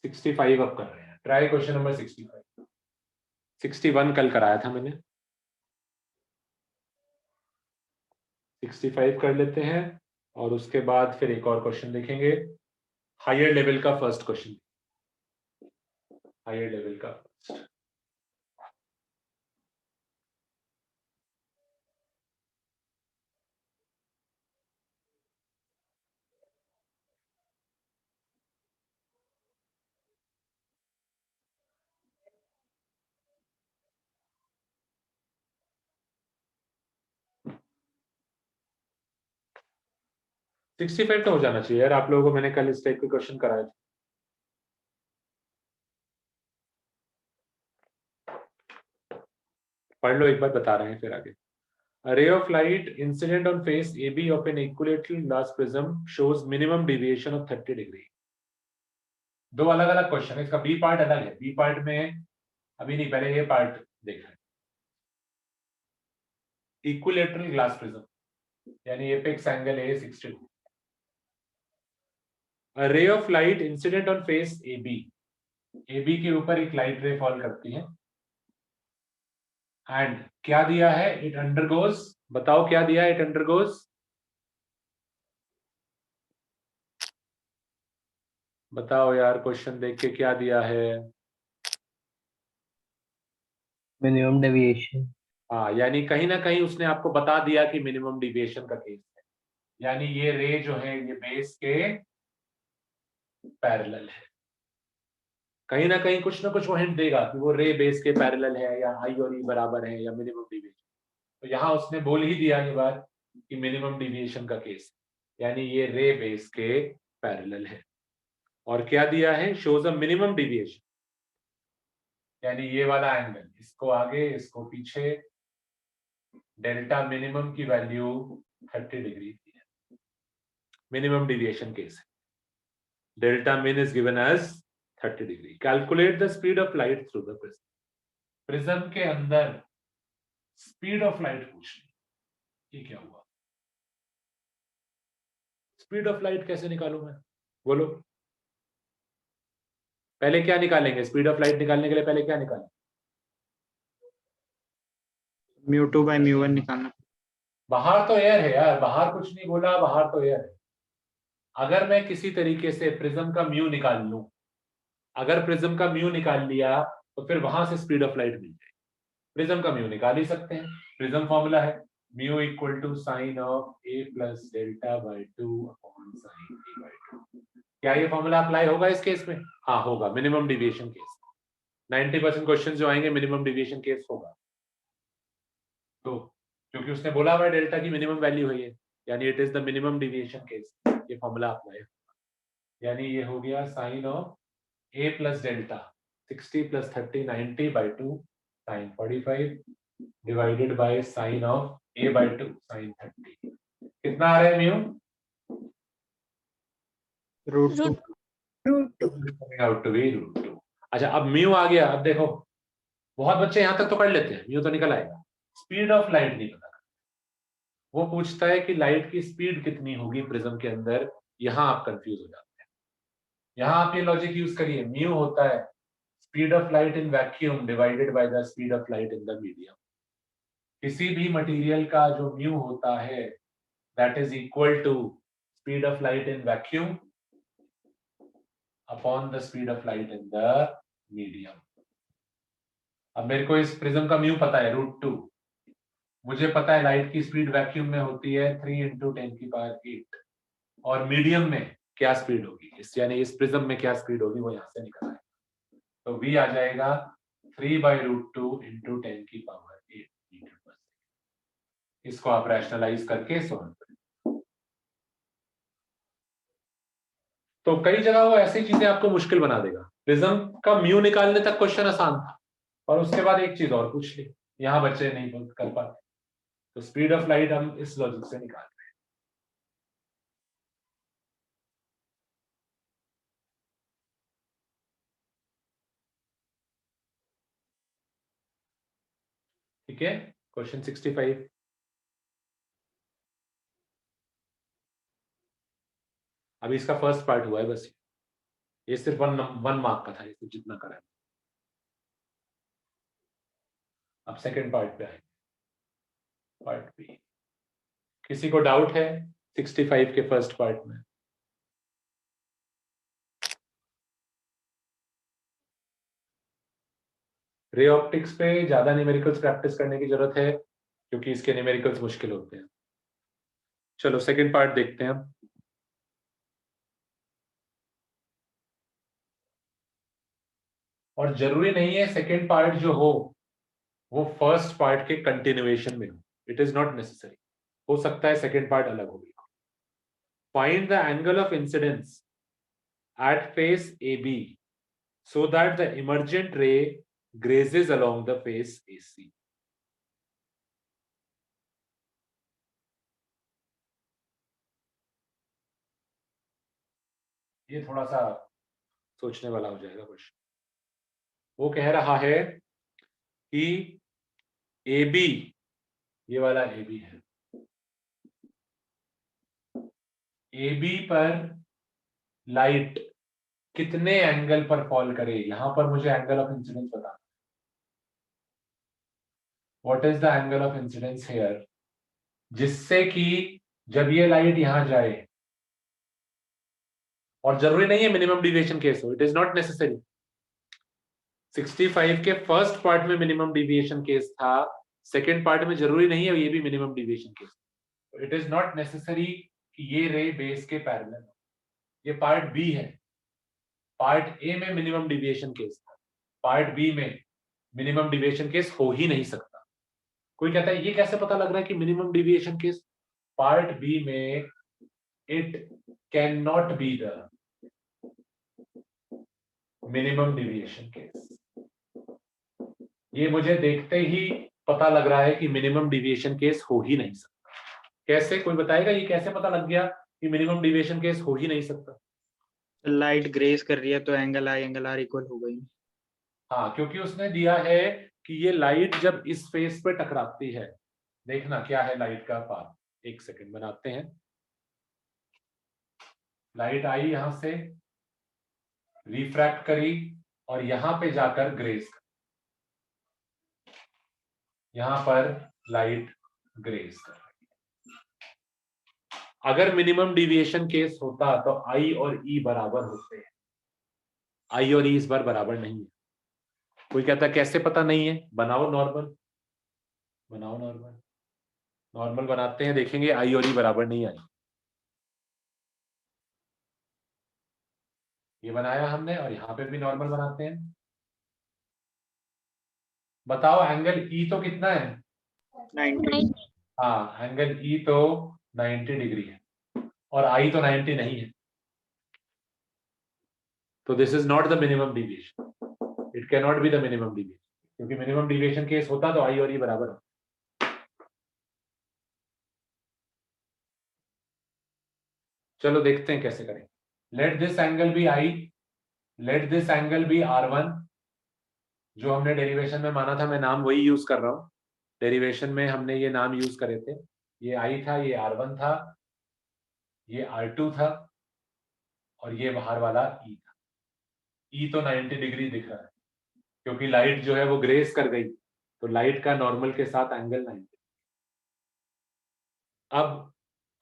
65 अब कर रहे हैं। Try question number 65। 61 कल कराया था मैंने, 65 कर लेते हैं और उसके बाद फिर एक और क्वेश्चन देखेंगे, हायर लेवल का फर्स्ट क्वेश्चन, हायर लेवल का फर्स्ट। सिक्सटी फाइव तो हो जाना चाहिए यार, आप लोगों को मैंने कल इस टाइप के क्वेश्चन कराए थे। पढ़ लो एक बार, बता रहे हैं फिर आगे। A ray of light incident on face AB of an equilateral glass prism shows minimum deviation of 30 degree। दो अलग अलग क्वेश्चन है, इसका बी पार्ट अलग है, बी पार्ट में अभी नहीं, पहले ये पार्ट देख रहे हैं। इक्विलेटरल ग्लास प्रिज्म यानी एपेक्स एंगल है 60 degree. A ray of light incident on face AB, AB के ऊपर एक लाइट रे फॉल करती है एंड क्या दिया है, इट अंडरगोज, बताओ क्या दिया है, इट अंडरगोज, बताओ यार क्वेश्चन देख के क्या दिया है। Minimum deviation. हाँ, यानी कहीं ना कहीं उसने आपको बता दिया कि मिनिमम डिविएशन का केस है, यानी ये रे जो है ये बेस के पैरेलल है। कहीं ना कहीं कुछ ना कुछ वो हिंट देगा कि वो रे बेस के पैरेलल है या आई और ई बराबर है या मिनिमम डिविएशन। तो यहाँ उसने बोल ही दिया ये बात कि मिनिमम डिविएशन का केस, यानी ये रे बेस के पैरेलल है। और क्या दिया है, शोज अ मिनिमम डिविएशन, यानी ये वाला एंगल, इसको आगे इसको पीछे, डेल्टा मिनिमम की वैल्यू 30 डिग्री की है, मिनिमम डिविएशन केस है। Delta min is given as 30 degree. Calculate the speed of light through the prism, prism के अंदर स्पीड ऑफ लाइट पूछ ली, ये क्या हुआ, स्पीड ऑफ लाइट कैसे निकालूं मैं, बोलो। पहले क्या निकालेंगे, स्पीड ऑफ लाइट निकालने के लिए पहले क्या निकालें, μ2/μ1 निकालना। बाहर तो एयर है यार, बाहर कुछ नहीं बोला, बाहर तो एयर है। अगर मैं किसी तरीके से प्रिज्म का म्यू निकाल लूं, अगर प्रिज्म का म्यू निकाल लिया तो फिर वहां से स्पीड ऑफ लाइट मिल जाएगी। प्रिज्म का म्यू निकाल ही सकते हैं, प्रिज्म फॉर्मूला है mu equal to sine of A plus delta by 2 upon sine A by 2। क्या ये फॉर्मूला अप्लाई होगा इस केस में, हाँ होगा, मिनिमम डिविएशन केस। 90% क्वेश्चन जो आएंगे मिनिमम डिविएशन केस होगा। तो क्योंकि उसने बोला हुआ डेल्टा की मिनिमम वैल्यू है ये, यानी it is the minimum deviation case, ये फॉर्मूला अप्लाई होगा। यानी ये हो गया sine of A plus delta 60 plus 30 90 by 2 sine 45 divided by sine of A by 2 sine 30। कितना आ रहा है म्यू, √2। Out to be √2। अच्छा अब म्यू आ गया, अब देखो बहुत बच्चे यहां तक तो कर लेते हैं, म्यू तो निकल आएगा, स्पीड ऑफ लाइट नहीं पता। वो पूछता है कि लाइट की स्पीड कितनी होगी प्रिज्म के अंदर, यहां आप कंफ्यूज हो जाते हैं। यहां आप ये लॉजिक यूज करिए, म्यू होता है speed of light in vacuum divided by the speed of light in the medium. किसी भी मटेरियल का जो म्यू होता है that is equal to speed of light in vacuum upon the speed of light in the medium. अब मेरे को इस प्रिज्म का म्यू पता है √2, मुझे पता है लाइट की स्पीड वैक्यूम में होती है 3 × 10⁸, और मीडियम में क्या स्पीड होगी, इस यानी इस प्रिज्म में क्या स्पीड होगी वो यहां से निकल आएगा। तो v आ जाएगा 3/√2 × 10⁸ मीटर पर। इसको आप रैशनलाइज करके सॉल्व करें। तो कई जगह वो ऐसी चीजें आपको मुश्किल बना देगा। प्रिज्म का म्यू निकालने तक क्वेश्चन आसान था और उसके बाद एक चीज और पूछ ली, यहां बच्चे नहीं कर पाते। तो स्पीड ऑफ लाइट हम इस लॉजिक से निकाल रहे हैं। ठीक है, क्वेश्चन 65। अभी इसका फर्स्ट पार्ट हुआ है बस, ये सिर्फ वन मार्क का था, ये सिर्फ जितना करा है। अब सेकंड पार्ट पे आए, पार्ट बी। किसी को डाउट है 65 के फर्स्ट पार्ट में? रे ऑप्टिक्स पे ज्यादा न्यूमेरिकल्स प्रैक्टिस करने की जरूरत है, क्योंकि इसके न्यूमेरिकल्स मुश्किल होते हैं। चलो सेकंड पार्ट देखते हैं हम। और जरूरी नहीं है सेकंड पार्ट जो हो वो फर्स्ट पार्ट के कंटिन्यूएशन में हो, इट इज नॉट नेसेसरी। हो सकता है सेकंड पार्ट अलग हो गया। Find the angle of incidence at face A B so that the emergent ray grazes along the face AC. ये थोड़ा सा सोचने वाला हो जाएगा क्वेश्चन। वो कह रहा है कि AB, ये वाला AB है, AB पर लाइट कितने एंगल पर फॉल करे। यहां पर मुझे एंगल ऑफ इंसिडेंस बताना। What is the angle of incidence here, जिससे कि जब ये लाइट यहां जाए, और जरूरी नहीं है मिनिमम डिविएशन केस हो, इट इज नॉट नेसेसरी। 65 के फर्स्ट पार्ट में मिनिमम डिविएशन केस था, सेकंड पार्ट में जरूरी नहीं है ये भी minimum deviation case. It is not necessary कि ये रे बेस के पैरेलल हो। ये पार्ट बी है, पार्ट ए में मिनिमम डिविएशन केस था, पार्ट बी में मिनिमम डिविएशन केस हो ही नहीं सकता। कोई कहता है ये कैसे पता लग रहा है कि minimum deviation case, part B में it cannot be the minimum deviation case. ये मुझे देखते ही पता लग रहा है कि मिनिमम डिविएशन केस हो ही नहीं सकता। कैसे, कोई बताएगा ये कैसे पता लग गया कि मिनिमम डिविएशन केस हो ही नहीं सकता? लाइट ग्रेस कर रही है तो एंगल आर इक्वल हो गई। हाँ, क्योंकि उसने दिया है कि ये लाइट जब इस फेस पे टकराती है, देखना क्या है लाइट का पाथ। एक सेकंड बनाते हैं। लाइट आई यहां से, रिफ्रैक्ट करी और यहां पे जाकर ग्रेस कर, यहां पर लाइट ग्रेस कर रही है। अगर मिनिमम डिविएशन केस होता तो आई और ई बराबर होते हैं, आई और ई इस बार बराबर नहीं है। कोई कहता कैसे पता नहीं है, बनाओ नॉर्मल, बनाओ नॉर्मल, नॉर्मल बनाते हैं, देखेंगे आई और ई बराबर नहीं आई। ये बनाया हमने और यहाँ पे भी नॉर्मल बनाते हैं। बताओ एंगल ई तो कितना है? 90। हाँ, एंगल ई तो 90 डिग्री है और आई तो 90 नहीं है, तो this is not the minimum deviation, it cannot be the minimum deviation, क्योंकि मिनिमम डिविएशन केस होता तो आई और ई बराबर हो। चलो देखते हैं कैसे करें। Let this angle be I, let this angle be R1। जो हमने डेरिवेशन में माना था, मैं नाम वही यूज कर रहा हूं, डेरिवेशन में हमने ये नाम यूज करे थे। ये आई था, ये R1 था, ये R2 था और ये बाहर वाला ई था। ई तो 90 डिग्री दिख रहा है क्योंकि लाइट जो है वो ग्रेस कर गई, तो लाइट का नॉर्मल के साथ एंगल 90। अब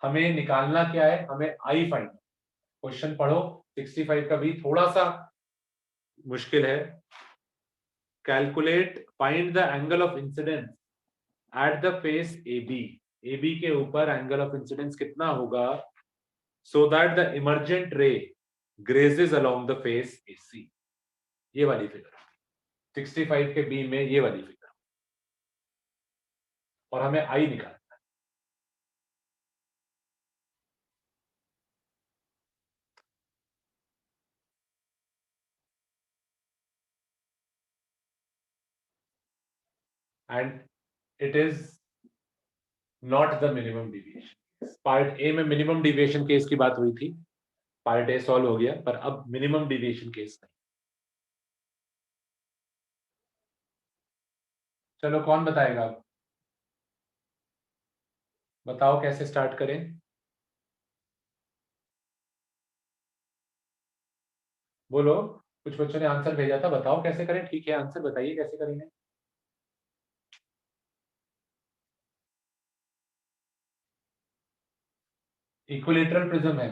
हमें निकालना क्या है, हमें आई फाइंड। क्वेश्चन पढ़ो, 65 का भी थोड़ा सा मुश्किल है। Calculate, find the angle of incidence at the face A B. A B के ऊपर एंगल ऑफ इंसिडेंस कितना होगा, so that the emergent ray grazes along the face A C. ये वाली फिगर 65 के बी में, ये वाली फिगर, और हमें आई निकालना है। And it is not the minimum deviation. Part A में मिनिमम डिविएशन केस की बात हुई थी, पार्ट ए सॉल्व हो गया, पर अब मिनिमम डिविएशन केस नहीं। चलो कौन बताएगा अब, बताओ कैसे स्टार्ट करें। बोलो, कुछ बच्चों ने आंसर भेजा था, बताओ कैसे करें। ठीक है, आंसर बताइए कैसे करेंगे। इक्विलेटरल प्रिज्म है,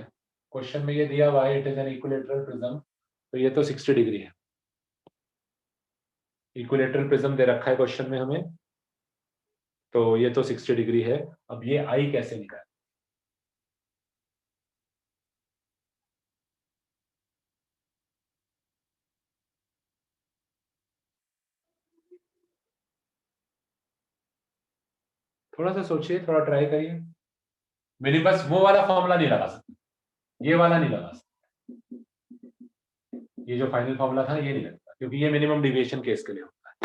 क्वेश्चन में ये दिया हुआ है, it is an equilateral prism, तो ये तो 60 डिग्री है। इक्विलेटरल प्रिज्म दे रखा है क्वेश्चन में हमें, तो ये तो 60 डिग्री है। अब ये आई कैसे निकाले? थोड़ा सा सोचिए, थोड़ा ट्राई करिए। मेरी बस वो वाला फॉर्मूला नहीं लगा सकते, ये वाला नहीं लगा सकते, ये जो फाइनल फॉर्मूला था ये नहीं लगता, क्योंकि ये मिनिमम डिविएशन केस के लिए होता है,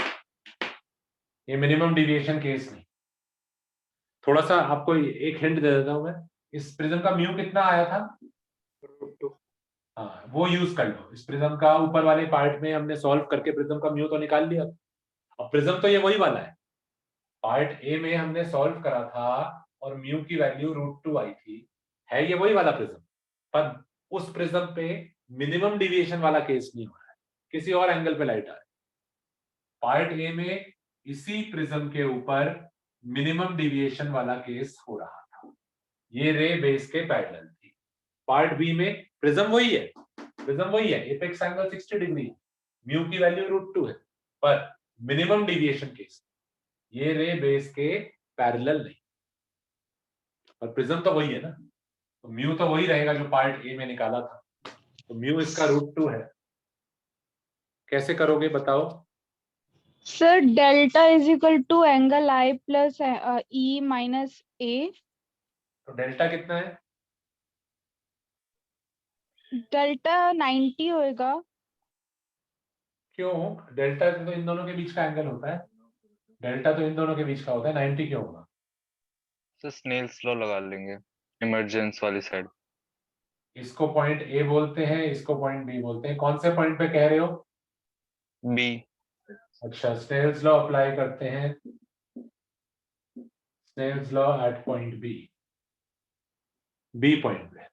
ये मिनिमम डिविएशन केस नहीं। थोड़ा सा आपको एक हिंट दे देता हूं मैं, इस प्रिज्म का म्यू कितना आया था? हाँ, वो यूज कर लो। इस प्रिज्म का ऊपर वाले पार्ट में हमने सॉल्व करके प्रिज्म का म्यू तो निकाल लिया। अब प्रिज्म तो ये वही वाला है, पार्ट ए में हमने सॉल्व करा था और म्यू की वैल्यू √2 आई थी, है ये वही वाला प्रिज्म, पर उस प्रिज्म पे मिनिमम डिविएशन वाला केस नहीं हो रहा है, किसी और एंगल पे लाइट आ रही है। पार्ट ए में इसी प्रिज्म के ऊपर मिनिमम डिविएशन वाला केस हो रहा था, ये रे बेस के पैरेलल थी। पार्ट बी में प्रिज्म वही है, प्रिज्म वही है, एपेक्स एंगल 60 डिग्री, म्यू की वैल्यू √2 है, पर मिनिमम डिविएशन केस, ये रे बेस के पैरेलल नहीं। और प्रिज्म तो वही है ना, तो म्यू तो वही रहेगा जो पार्ट ए में निकाला था, तो म्यू इसका √2 है। कैसे करोगे बताओ? Sir delta is equal to angle I plus E minus A. तो डेल्टा कितना है? डेल्टा 90 होएगा। क्यों? डेल्टा तो इन दोनों के बीच का एंगल होता है, डेल्टा तो इन दोनों के बीच का होता है, 90 क्यों होगा? सर स्नेल्स लॉ लगा लेंगे इमरजेंस वाली साइड। इसको पॉइंट ए बोलते हैं, इसको पॉइंट बी बोलते हैं। कौन से पॉइंट पे कह रहे हो? बी। अच्छा, स्नेल्स लॉ अप्लाई करते हैं, Snell's law at point B, B point पे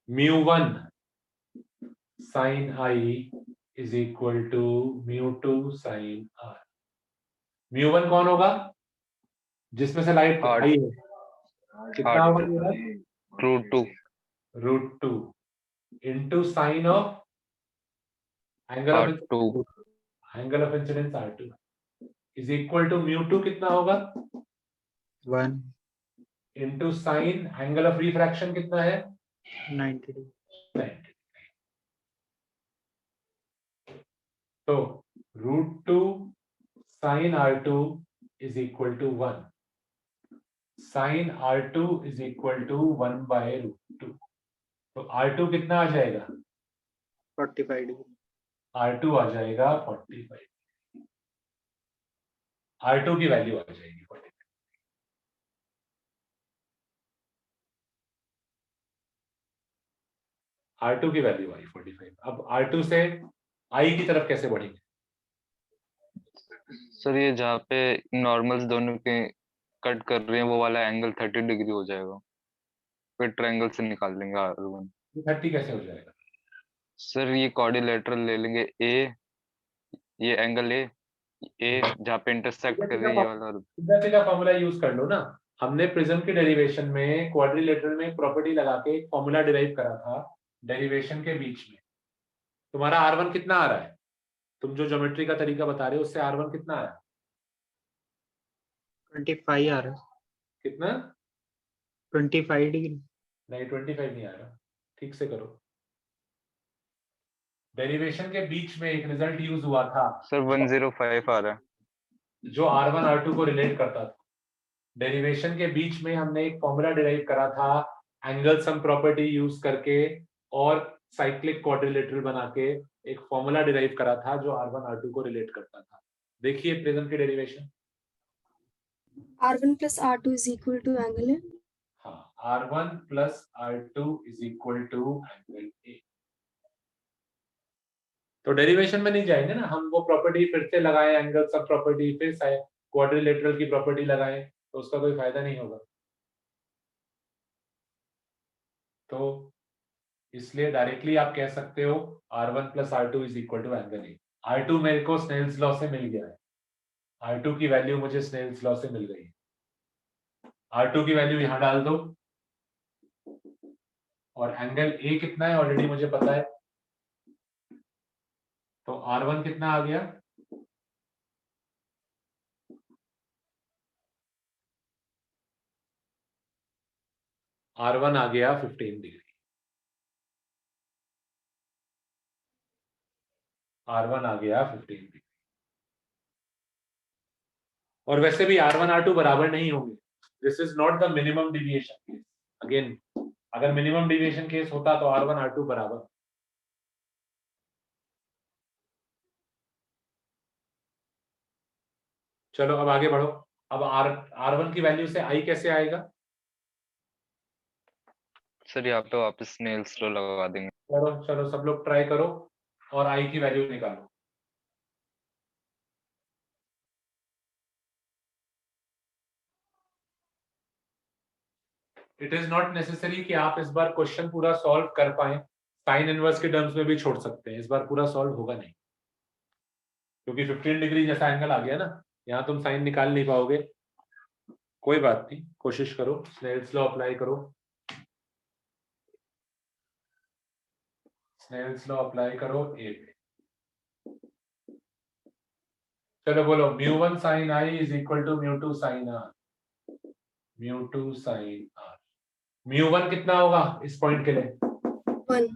μ1 sin i is equal to μ2 sin r। μ1 कौन होगा? जिसमें से लाइट आठ। आई है, कितना होगा? √2 √2 into sin of angle of R2 angle of incidence R2 is equal to μ2 कितना होगा? 1 into sin angle of refraction कितना है? 90 90। तो √2 sin R2 is equal to 1, sin R2 is equal to 1 by √2। तो R2 कितना आ जाएगा? 45 डिग्री। R2 आ जाएगा 45, R2 की वैल्यू आ जाएगी 45। R2 की वैल्यू आई 45। अब R2 से I की तरफ कैसे बढ़ेंगे? सर ये जहाँ पे नॉर्मल्स दोनों के कट कर रहे हैं वो वाला एंगल 30 डिग्री हो जाएगा, फिर ट्रायंगल से निकाल लेंगे R1। 30 कैसे हो जाएगा? सर ये क्वाड्रिलेटरल ले लेंगे ए, ये एंगल ए जहाँ पे इंटरसेक्ट कर रही है ये वाला। सीधा सीधा फॉर्मूला यूज कर लो ना, हमने प्रिज्म की डेरिवेशन में क्वाड्रिलेटरल में प्रॉपर्टी लगा के एक फॉर्मूला डिराइव करा था डेरिवेशन के बीच में। तुम्हारा R1 कितना आ रहा है? तुम जो ज्योमेट्री का तरीका बता रहे हो उससे R1 कितना आया? 25 आ रहा है। कितना? 25 डिग्री। नहीं, 25 नहीं आ रहा, ठीक से करो। डेरिवेशन के बीच में एक रिजल्ट यूज हुआ था सर 105 आ रहा है। जो R1 R2 को रिलेट करता था। डेरिवेशन के बीच में हमने एक फॉर्मूला डिराइव करा था एंगल सम प्रॉपर्टी यूज करके और साइक्लिक क्वाड्रिलेटरल बना के एक फॉर्मूला डिराइव करा था जो R1 R2 को रिलेट करता था। देखिए प्रिज्म की derivation. R1 plus R2 is equal to angle है। हाँ, R1 plus R2 is equal to angle A। तो डेरिवेशन में नहीं जाएंगे ना हम, वो प्रॉपर्टी फिर से लगाएं, एंगल सब प्रॉपर्टी, फिर क्वाड्रिलेटरल की प्रॉपर्टी लगाएं, तो उसका कोई फायदा नहीं होगा। तो इसलिए डायरेक्टली आप कह सकते हो R1 plus R2 is equal to angle A. R2 मेरे को स्नेल्स लॉ से मिल गया है, R2 की वैल्यू मुझे स्नेल्स लॉ से मिल गई है। R2 की वैल्यू यहां डाल दो और एंगल ए कितना है ऑलरेडी मुझे पता है, तो R1 कितना आ गया, R1 आ गया 15 डिग्री, R1 आ गया 15 डिग्री। और वैसे भी R1 R2 बराबर नहीं होंगे, this is not the minimum deviation case. Again अगर मिनिमम डिविएशन केस होता तो R1 R2 बराबर। चलो अब आगे बढ़ो। अब R1 की वैल्यू से I कैसे आएगा? सर यहाँ पे वापस स्नेल्स लॉ लगा देंगे। चलो चलो सब लोग ट्राई करो और I की वैल्यू निकालो। इट इज नॉट नेसेसरी कि आप इस बार क्वेश्चन पूरा सॉल्व कर पाए, साइन इनवर्स के टर्म्स में भी छोड़ सकते हैं, इस बार पूरा सॉल्व होगा नहीं, क्योंकि 15 डिग्री जैसा एंगल आ गया ना, यहाँ तुम साइन निकाल नहीं पाओगे। कोई बात नहीं, कोशिश करो, स्नेल्स लॉ अप्लाई करो, स्नेल्स लॉ अप्लाई करो ए पे। चलो बोलो, μ1 sin I is equal to μ2 sin R, μ2 sin R। μ1 कितना होगा इस पॉइंट के लिए? 1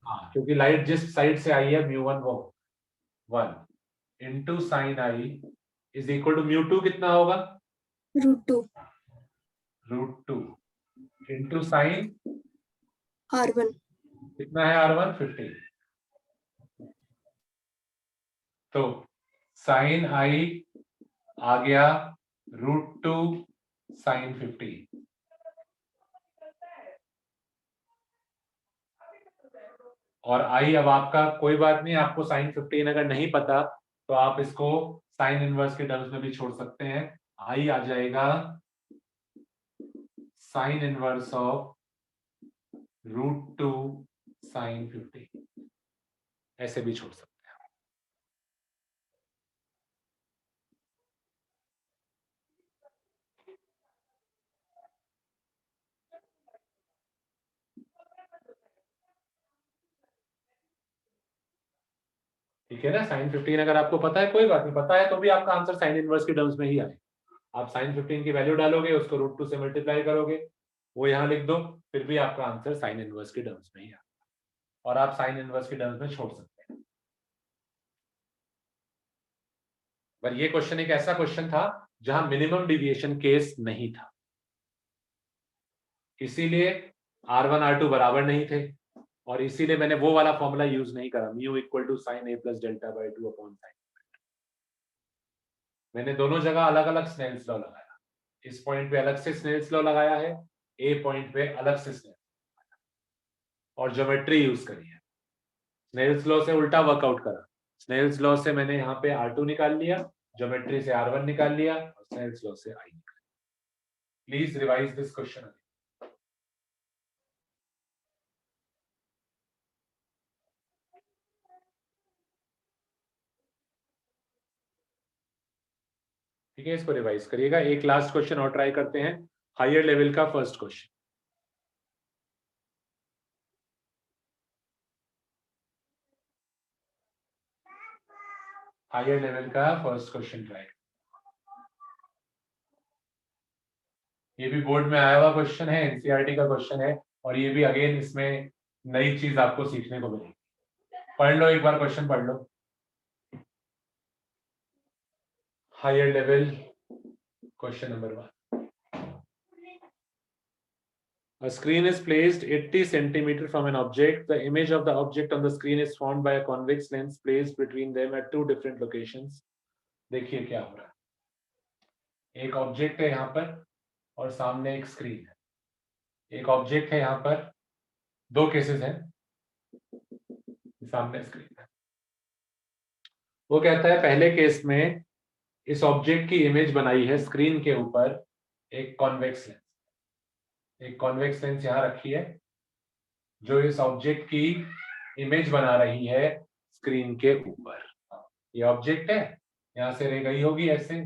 हाँ, क्योंकि लाइट जिस साइड से आई है μ1 वो 1 into sine I is equal to μ2 कितना होगा? √2 √2 इंटू साइन R1 कितना है R1 15। तो साइन आई आ गया √2 साइन 50। और आई अब आपका कोई बात नहीं, आपको साइन 15 अगर नहीं पता तो आप इसको साइन इनवर्स के टर्म्स में भी छोड़ सकते हैं। आई आ जाएगा साइन इनवर्स ऑफ √2 साइन 50, ऐसे भी छोड़ सकते हैं। ठीक है ना, साइन 15 अगर आपको पता है कोई बात नहीं, पता है तो भी आपका आंसर साइन इनवर्स के टर्म्स में ही आए। आप साइन 15 की वैल्यू डालोगे, उसको √2 से मल्टीप्लाई करोगे, वो यहाँ लिख दो, फिर भी आपका आंसर साइन इनवर्स के टर्म्स में ही आएगा, और आप साइन इनवर्स के टर्म्स में छोड़ सकते हैं। पर ये क्वेश्चन एक ऐसा क्वेश्चन था जहां मिनिमम डिविएशन केस नहीं था, इसीलिए R1 R2 बराबर नहीं थे, और इसीलिए मैंने वो वाला फॉर्मूला यूज नहीं करा, μ equal to sine A plus delta by 2 upon sine. मैंने दोनों जगह अलग अलग स्नेल्स लॉ लगाया, इस पॉइंट पे अलग से स्नेल्स लॉ लगाया है, ए पॉइंट पे अलग से स्नेल्स, और ज्योमेट्री यूज करी है। स्नेल्स लॉ से उल्टा वर्कआउट करा, स्नेल्स लॉ से मैंने यहाँ पे R2 निकाल लिया, ज्योमेट्री से R1 निकाल लिया, और स्नेल्स लॉ से I निकाल लिया। Please revise this question. ठीक है, इसको रिवाइज करिएगा। एक लास्ट क्वेश्चन और ट्राई करते हैं, हायर लेवल का फर्स्ट क्वेश्चन। हायर लेवल का फर्स्ट क्वेश्चन ट्राई। ये भी बोर्ड में आया हुआ क्वेश्चन है, एनसीईआरटी का क्वेश्चन है, और ये भी अगेन इसमें नई चीज आपको सीखने को मिलेगी। पढ़ लो, एक बार क्वेश्चन पढ़ लो। Higher level question number 1। A screen is placed 80 centimeter from an object. The image of the object on the screen is formed by a convex lens placed between them at two different locations. देखिए क्या हो रहा है, एक object है यहाँ पर और सामने एक स्क्रीन है। एक ऑब्जेक्ट है यहाँ पर, दो केसेस हैं, सामने स्क्रीन है। वो कहता है पहले केस में इस ऑब्जेक्ट की इमेज बनाई है स्क्रीन के ऊपर एक कॉन्वेक्स लेंस, एक कॉन्वेक्स लेंस यहाँ रखी है, जो इस ऑब्जेक्ट की इमेज बना रही है स्क्रीन के ऊपर। ये ऑब्जेक्ट है, यहाँ से रे गई होगी ऐसे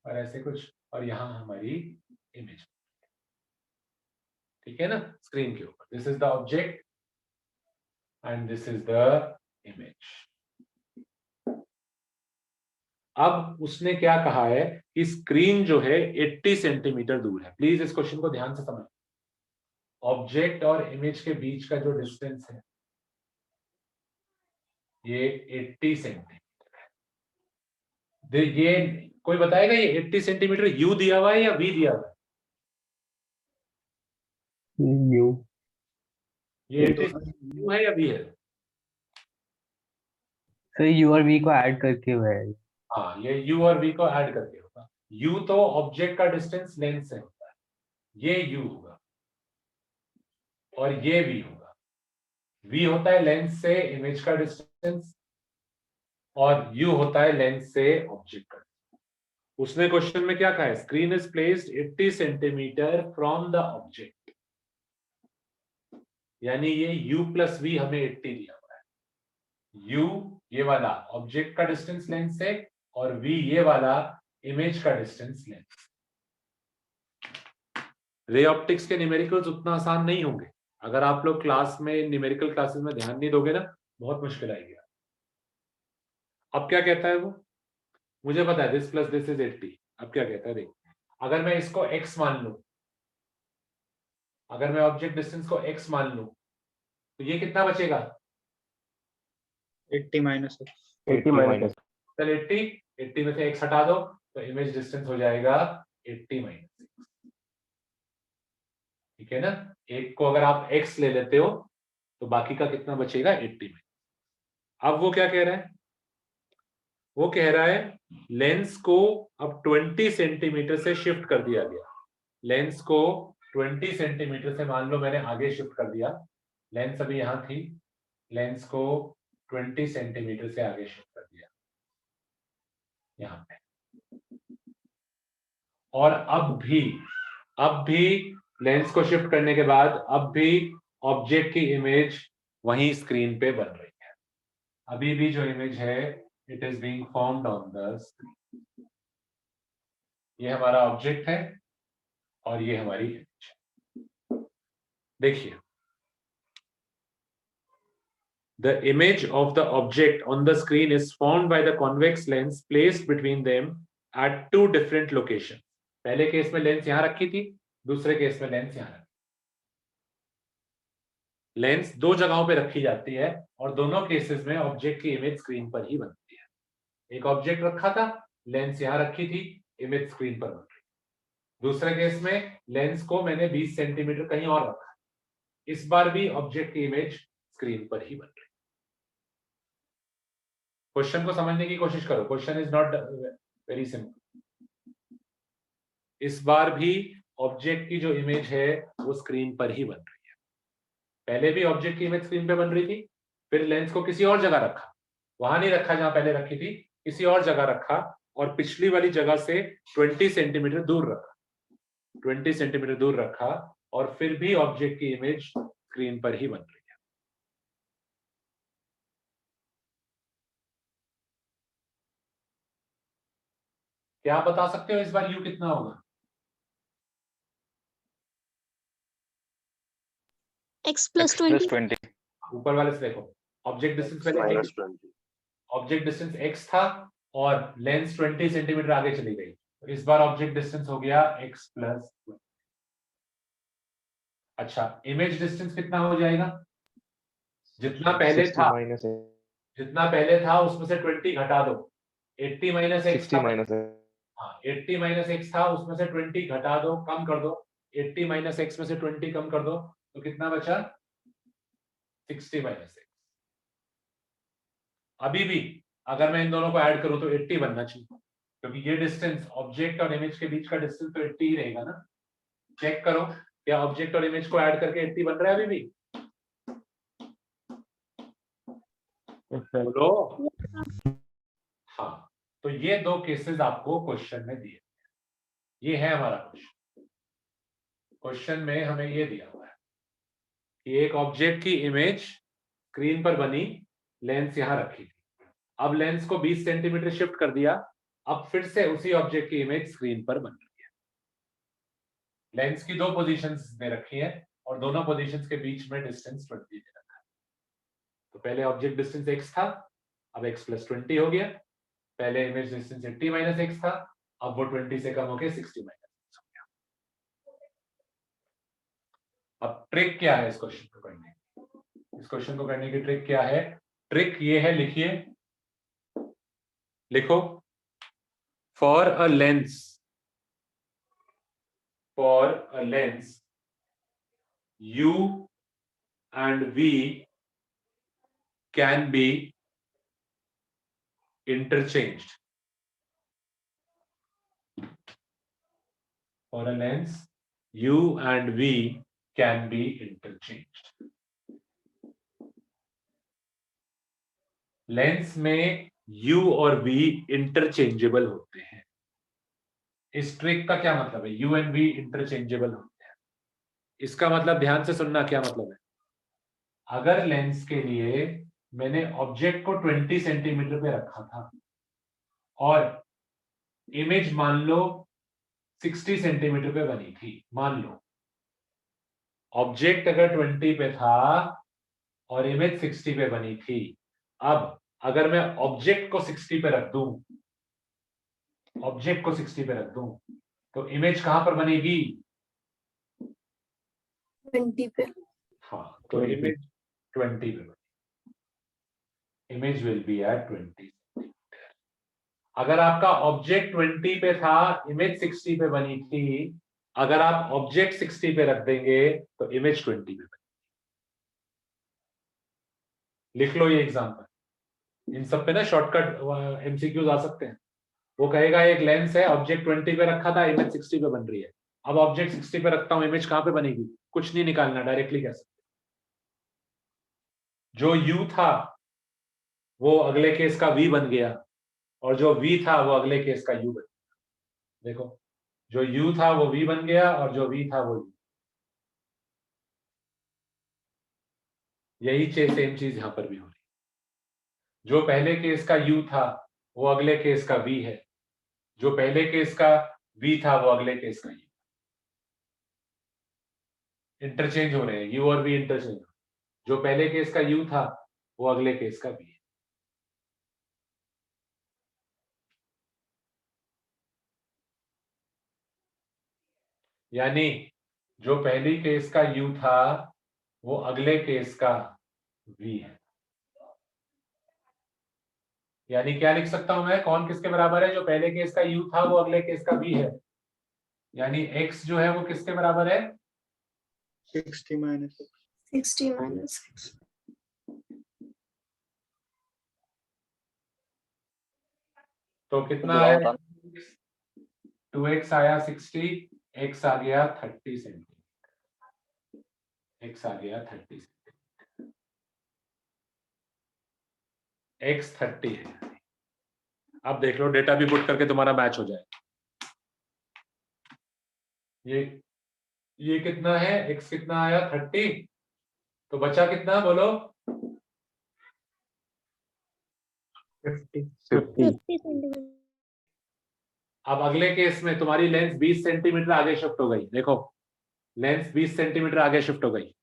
और ऐसे कुछ, और यहाँ हमारी इमेज, ठीक है ना, स्क्रीन के ऊपर। This is the object and this is the image. अब उसने क्या कहा है कि स्क्रीन जो है 80 सेंटीमीटर दूर है। प्लीज इस क्वेश्चन को ध्यान से समझ। ऑब्जेक्ट और इमेज के बीच का जो डिस्टेंस है ये 80 सेंटीमीटर है। ये कोई बताएगा ये 80 सेंटीमीटर यू दिया हुआ है या वी दिया हुआ है? यू। ये 80 यू है या वी है? सर यू और वी को ऐड करके हुआ है। हाँ, ये u और v को ऐड करके होगा। u तो ऑब्जेक्ट का डिस्टेंस लेंस से होता है, ये u होगा और ये v होगा। v होता है लेंस से इमेज का डिस्टेंस और u होता है लेंस से ऑब्जेक्ट का। उसने क्वेश्चन में क्या कहा है? Screen is placed 80 centimetre from the object, यानी ये u प्लस v हमें 80 दिया हुआ है। u ये वाला ऑब्जेक्ट का डिस्टेंस लेंस से और v ये वाला इमेज का डिस्टेंस लेंस। रे ऑप्टिक्स के न्यूमेरिकल्स उतना आसान नहीं होंगे। अगर आप लोग क्लास में न्यूमेरिकल क्लासेस में ध्यान नहीं दोगे ना, बहुत मुश्किल आएगी। अब क्या कहता है वो? मुझे पता है दिस प्लस दिस इज 80। अब क्या कहता है, देख, अगर मैं इसको x मान लूं, अगर मैं ऑब्जेक्ट डिस्टेंस को x मान लूं तो ये कितना बचेगा? 80 माइनस 80 माइनस चल 80 में से x हटा दो तो इमेज डिस्टेंस हो जाएगा 80 माइनस। ठीक है ना? एक को अगर आप x ले लेते हो तो बाकी का कितना बचेगा? 80 में। अब वो क्या कह रहा है? वो कह रहा है लेंस को अब 20 सेंटीमीटर से शिफ्ट कर दिया गया। लेंस को 20 सेंटीमीटर से मान लो मैंने आगे शिफ्ट कर दिया। लेंस अभी यहां थी, लेंस को 20 सेंटीमीटर से आगे शिफ्ट कर दिया यहां पे। और अब भी लेंस को शिफ्ट करने के बाद अब भी ऑब्जेक्ट की इमेज वहीं स्क्रीन पे बन रही है। अभी भी जो इमेज है it is being formed on the screen. ये हमारा ऑब्जेक्ट है और ये हमारी इमेज है। देखिए, the image of the object on the screen is formed by the convex lens placed between them at two different locations. पहले केस में लेंस यहां रखी थी, दूसरे केस में लेंस यहां रखी। लेंस दो जगहों पे रखी जाती है और दोनों केसेस में ऑब्जेक्ट की इमेज स्क्रीन पर ही बनती है। एक ऑब्जेक्ट रखा था, लेंस यहां रखी थी, इमेज स्क्रीन पर बन रही। दूसरे केस में लेंस को मैंने 20 सेंटीमीटर कहीं और रखा, इस बार भी ऑब्जेक्ट की इमेज स्क्रीन पर ही बन रही। क्वेश्चन को समझने की कोशिश करो, question is not very simple. इस बार भी ऑब्जेक्ट की जो इमेज है वो स्क्रीन पर ही बन रही है। पहले भी ऑब्जेक्ट की इमेज स्क्रीन पे बन रही थी, फिर लेंस को किसी और जगह रखा, वहां नहीं रखा जहां पहले रखी थी, किसी और जगह रखा और पिछली वाली जगह से 20 सेंटीमीटर दूर रखा, 20 सेंटीमीटर दूर रखा और फिर भी ऑब्जेक्ट की इमेज स्क्रीन पर ही बन रही है। क्या आप बता सकते हो इस बार यू कितना होगा? x plus x plus 20. 20 ऊपर वाले से देखो, ऑब्जेक्ट डिस्टेंस पहले ऑब्जेक्ट डिस्टेंस x था और लेंस 20 सेंटीमीटर आगे चली गई, तो इस बार ऑब्जेक्ट डिस्टेंस हो गया x प्लस 20। अच्छा, इमेज डिस्टेंस कितना हो जाएगा? जितना पहले 60 था, माइनस जितना पहले था उसमें से 20 घटा दो। 80 माइनस एक्स 60 माइनस हाँ, 80 माइनस एक्स था, उसमें से 20 घटा दो, कम कर दो। 80 माइनस एक्स में से 20 कम कर दो तो कितना बचा? 60 माइनस एक्स। अभी भी अगर मैं इन दोनों को ऐड करूं तो 80 बनना चाहिए, क्योंकि ये डिस्टेंस ऑब्जेक्ट और इमेज के बीच का डिस्टेंस तो 80 ही रहेगा ना। चेक करो क्या ऑब्जेक्ट और इमेज को ऐड करके 80 बन रहा है अभी भी? बोलो। हाँ, तो ये दो केसेस आपको क्वेश्चन में दिए। ये है हमारा क्वेश्चन। क्वेश्चन में हमें ये दिया हुआ है कि एक ऑब्जेक्ट की इमेज स्क्रीन पर बनी, लेंस यहां रखी थी, अब लेंस को 20 सेंटीमीटर शिफ्ट कर दिया, अब फिर से उसी ऑब्जेक्ट की इमेज स्क्रीन पर बन रही है। लेंस की दो पोजीशंस दे रखी है और दोनों पोजीशंस के बीच में डिस्टेंस 20 दे रखा है। तो पहले ऑब्जेक्ट डिस्टेंस x था, अब x + 20 हो गया। पहले इमेज डिस्टेंस 80 - x था, अब वो 20 से कम होकर 60 - x हो गया। अब ट्रिक क्या है इस क्वेश्चन को करने की? इस क्वेश्चन को करने की ट्रिक क्या है? ट्रिक ये है, लिखिए, लिखो, for a lens u and v can be interchanged. For a lens u and v can be interchanged. Lens में u और v इंटरचेंजेबल होते हैं। इस ट्रिक का क्या मतलब है? u and v इंटरचेंजेबल होते हैं, इसका मतलब ध्यान से सुनना, क्या मतलब है? अगर लेंस के लिए मैंने ऑब्जेक्ट को 20 सेंटीमीटर पे रखा था और इमेज मान लो 60 सेंटीमीटर पे बनी थी, मान लो ऑब्जेक्ट अगर 20 पे था और इमेज 60 पे बनी थी, अब अगर मैं ऑब्जेक्ट को 60 पे रख दूं, ऑब्जेक्ट को 60 पे रख दूं, तो इमेज कहां पर बनेगी? 20 पे। हाँ, तो इमेज 20 पे बनेगी। Image will be at 20 centimetre. अगर आपका ऑब्जेक्ट 20 पे था, इमेज 60 पे बनी थी, अगर आप ऑब्जेक्ट 60 पे रख देंगे तो इमेज 20 पे बनेगी। लिख लो ये एग्जांपल, इन सब पे ना शॉर्टकट एमसीक्यूज आ सकते हैं। वो कहेगा एक लेंस है, ऑब्जेक्ट 20 पे रखा था, इमेज 60 पे बन रही है, अब ऑब्जेक्ट 60 पे रखता हूं, इमेज कहां पे बनेगी? कुछ नहीं निकालना, डायरेक्टली कह सकते। जो u था वो अगले केस का v बन गया, और जो v था वो अगले केस का u बन गया। देखो, जो u था वो v बन गया और जो v था वो u। यही सेम चीज यहां पर भी हो रही है। जो पहले केस का u था वो अगले केस का v है, जो पहले केस का v था वो अगले केस का u। इंटरचेंज हो रहे हैं, u और v इंटरचेंज हो रहे हैं। जो पहले केस का u था वो अगले केस का v है। यानी जो पहली केस का u था वो अगले केस का v है। यानी क्या लिख सकता हूं मैं? कौन किसके बराबर है? जो पहले केस का u था वो अगले केस का v है। यानी x जो है वो किसके बराबर है? 60 - 60 - 6। तो कितना दोबारा आया? बताना। 2x आया 60, x आ गया 30 सेंटीमीटर, x आ गया 30 सेंटीमीटर, x 30 है। अब देख लो, डेटा भी पुट करके तुम्हारा मैच हो जाए। ये कितना है? x कितना आया? 30, तो बचा कितना बोलो? 50 50 सेंटीमीटर। अब अगले केस में तुम्हारी लेंस 20 सेंटीमीटर आगे शिफ्ट हो गई। देखो, लेंस 20 सेंटीमीटर आगे शिफ्ट हो गई।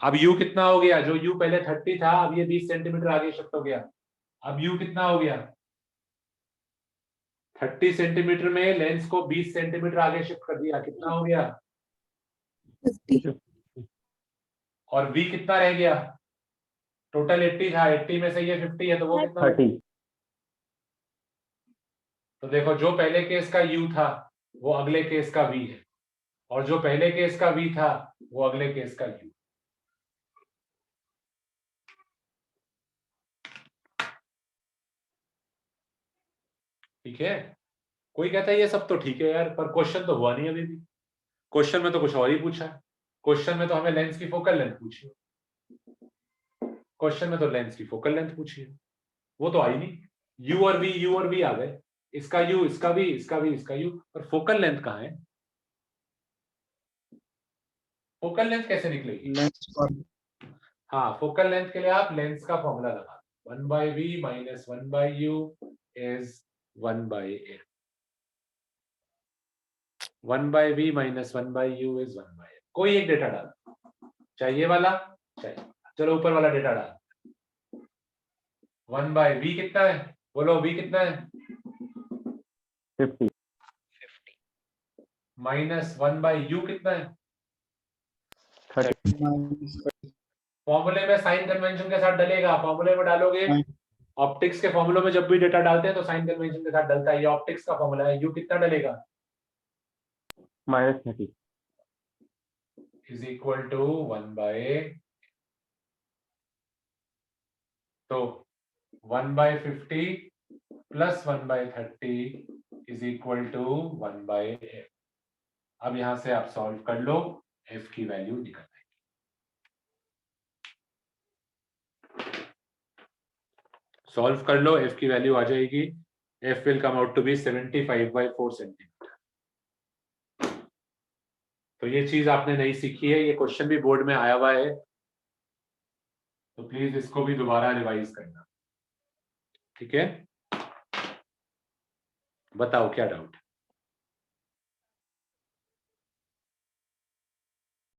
अब u कितना हो गया? जो u पहले 30 था, अब ये 20 सेंटीमीटर आगे शिफ्ट हो गया। अब u कितना हो गया? 30 सेंटीमीटर में लेंस को 20 सेंटीमीटर आगे शिफ्ट कर दिया, कितना हो गया? 50। और v कितना रह गया? टोटल 80 था, 80 में से ये 50 है, तो वो कितना? 30। तो देखो, जो पहले केस का u था वो अगले केस का v है, और जो पहले केस का v था वो अगले केस का u। ठीक है? कोई कहता है ये सब तो ठीक है यार, पर क्वेश्चन तो हुआ नहीं अभी भी। क्वेश्चन में तो कुछ और ही पूछा है। क्वेश्चन में तो हमें लेंस की फोकल लेंथ पूछी है, क्वेश्चन में तो लेंस की फोकल लेंथ पूछी है, वो तो आई नहीं। u और v आ गए, इसका u, इसका v, इसका v, इसका u, पर फोकल लेंथ कहाँ है? फोकल लेंथ कैसे निकलेगी? लेंस और हाँ, फोकल लेंथ के लिए आप लेंस का फॉर्मूला लगा 1/v minus 1/u is 1/a. 1/v minus 1/u is 1/a. कोई एक डेटा डाल, चाहिए वाला चाहिए, चलो ऊपर वाला डेटा डाल। 1/v कितना है, बोलो v कितना है? 50. माइनस 1/u कितना है? 30. फॉर्मूले में साइन कन्वेंशन के साथ डलेगा, फॉर्मूले में डालोगे। ऑप्टिक्स के फॉर्मूलों में जब भी डेटा डालते हैं तो साइन कन्वेंशन के साथ डलता है। ये ऑप्टिक्स का फॉर्मूला है। u कितना डलेगा? -30. Is equal to 1/a। तो 1/50 plus 1/30 is equal to 1/a। अब यहां से आप सॉल्व कर लो, f की वैल्यू निकल आएगी। सॉल्व कर लो, f की वैल्यू आ जाएगी। f will come out to be 75/4 centimetre. तो ये चीज आपने नहीं सीखी है, ये क्वेश्चन भी बोर्ड में आया हुआ है, तो प्लीज इसको भी दोबारा रिवाइज करना, ठीक है? बताओ क्या डाउट है?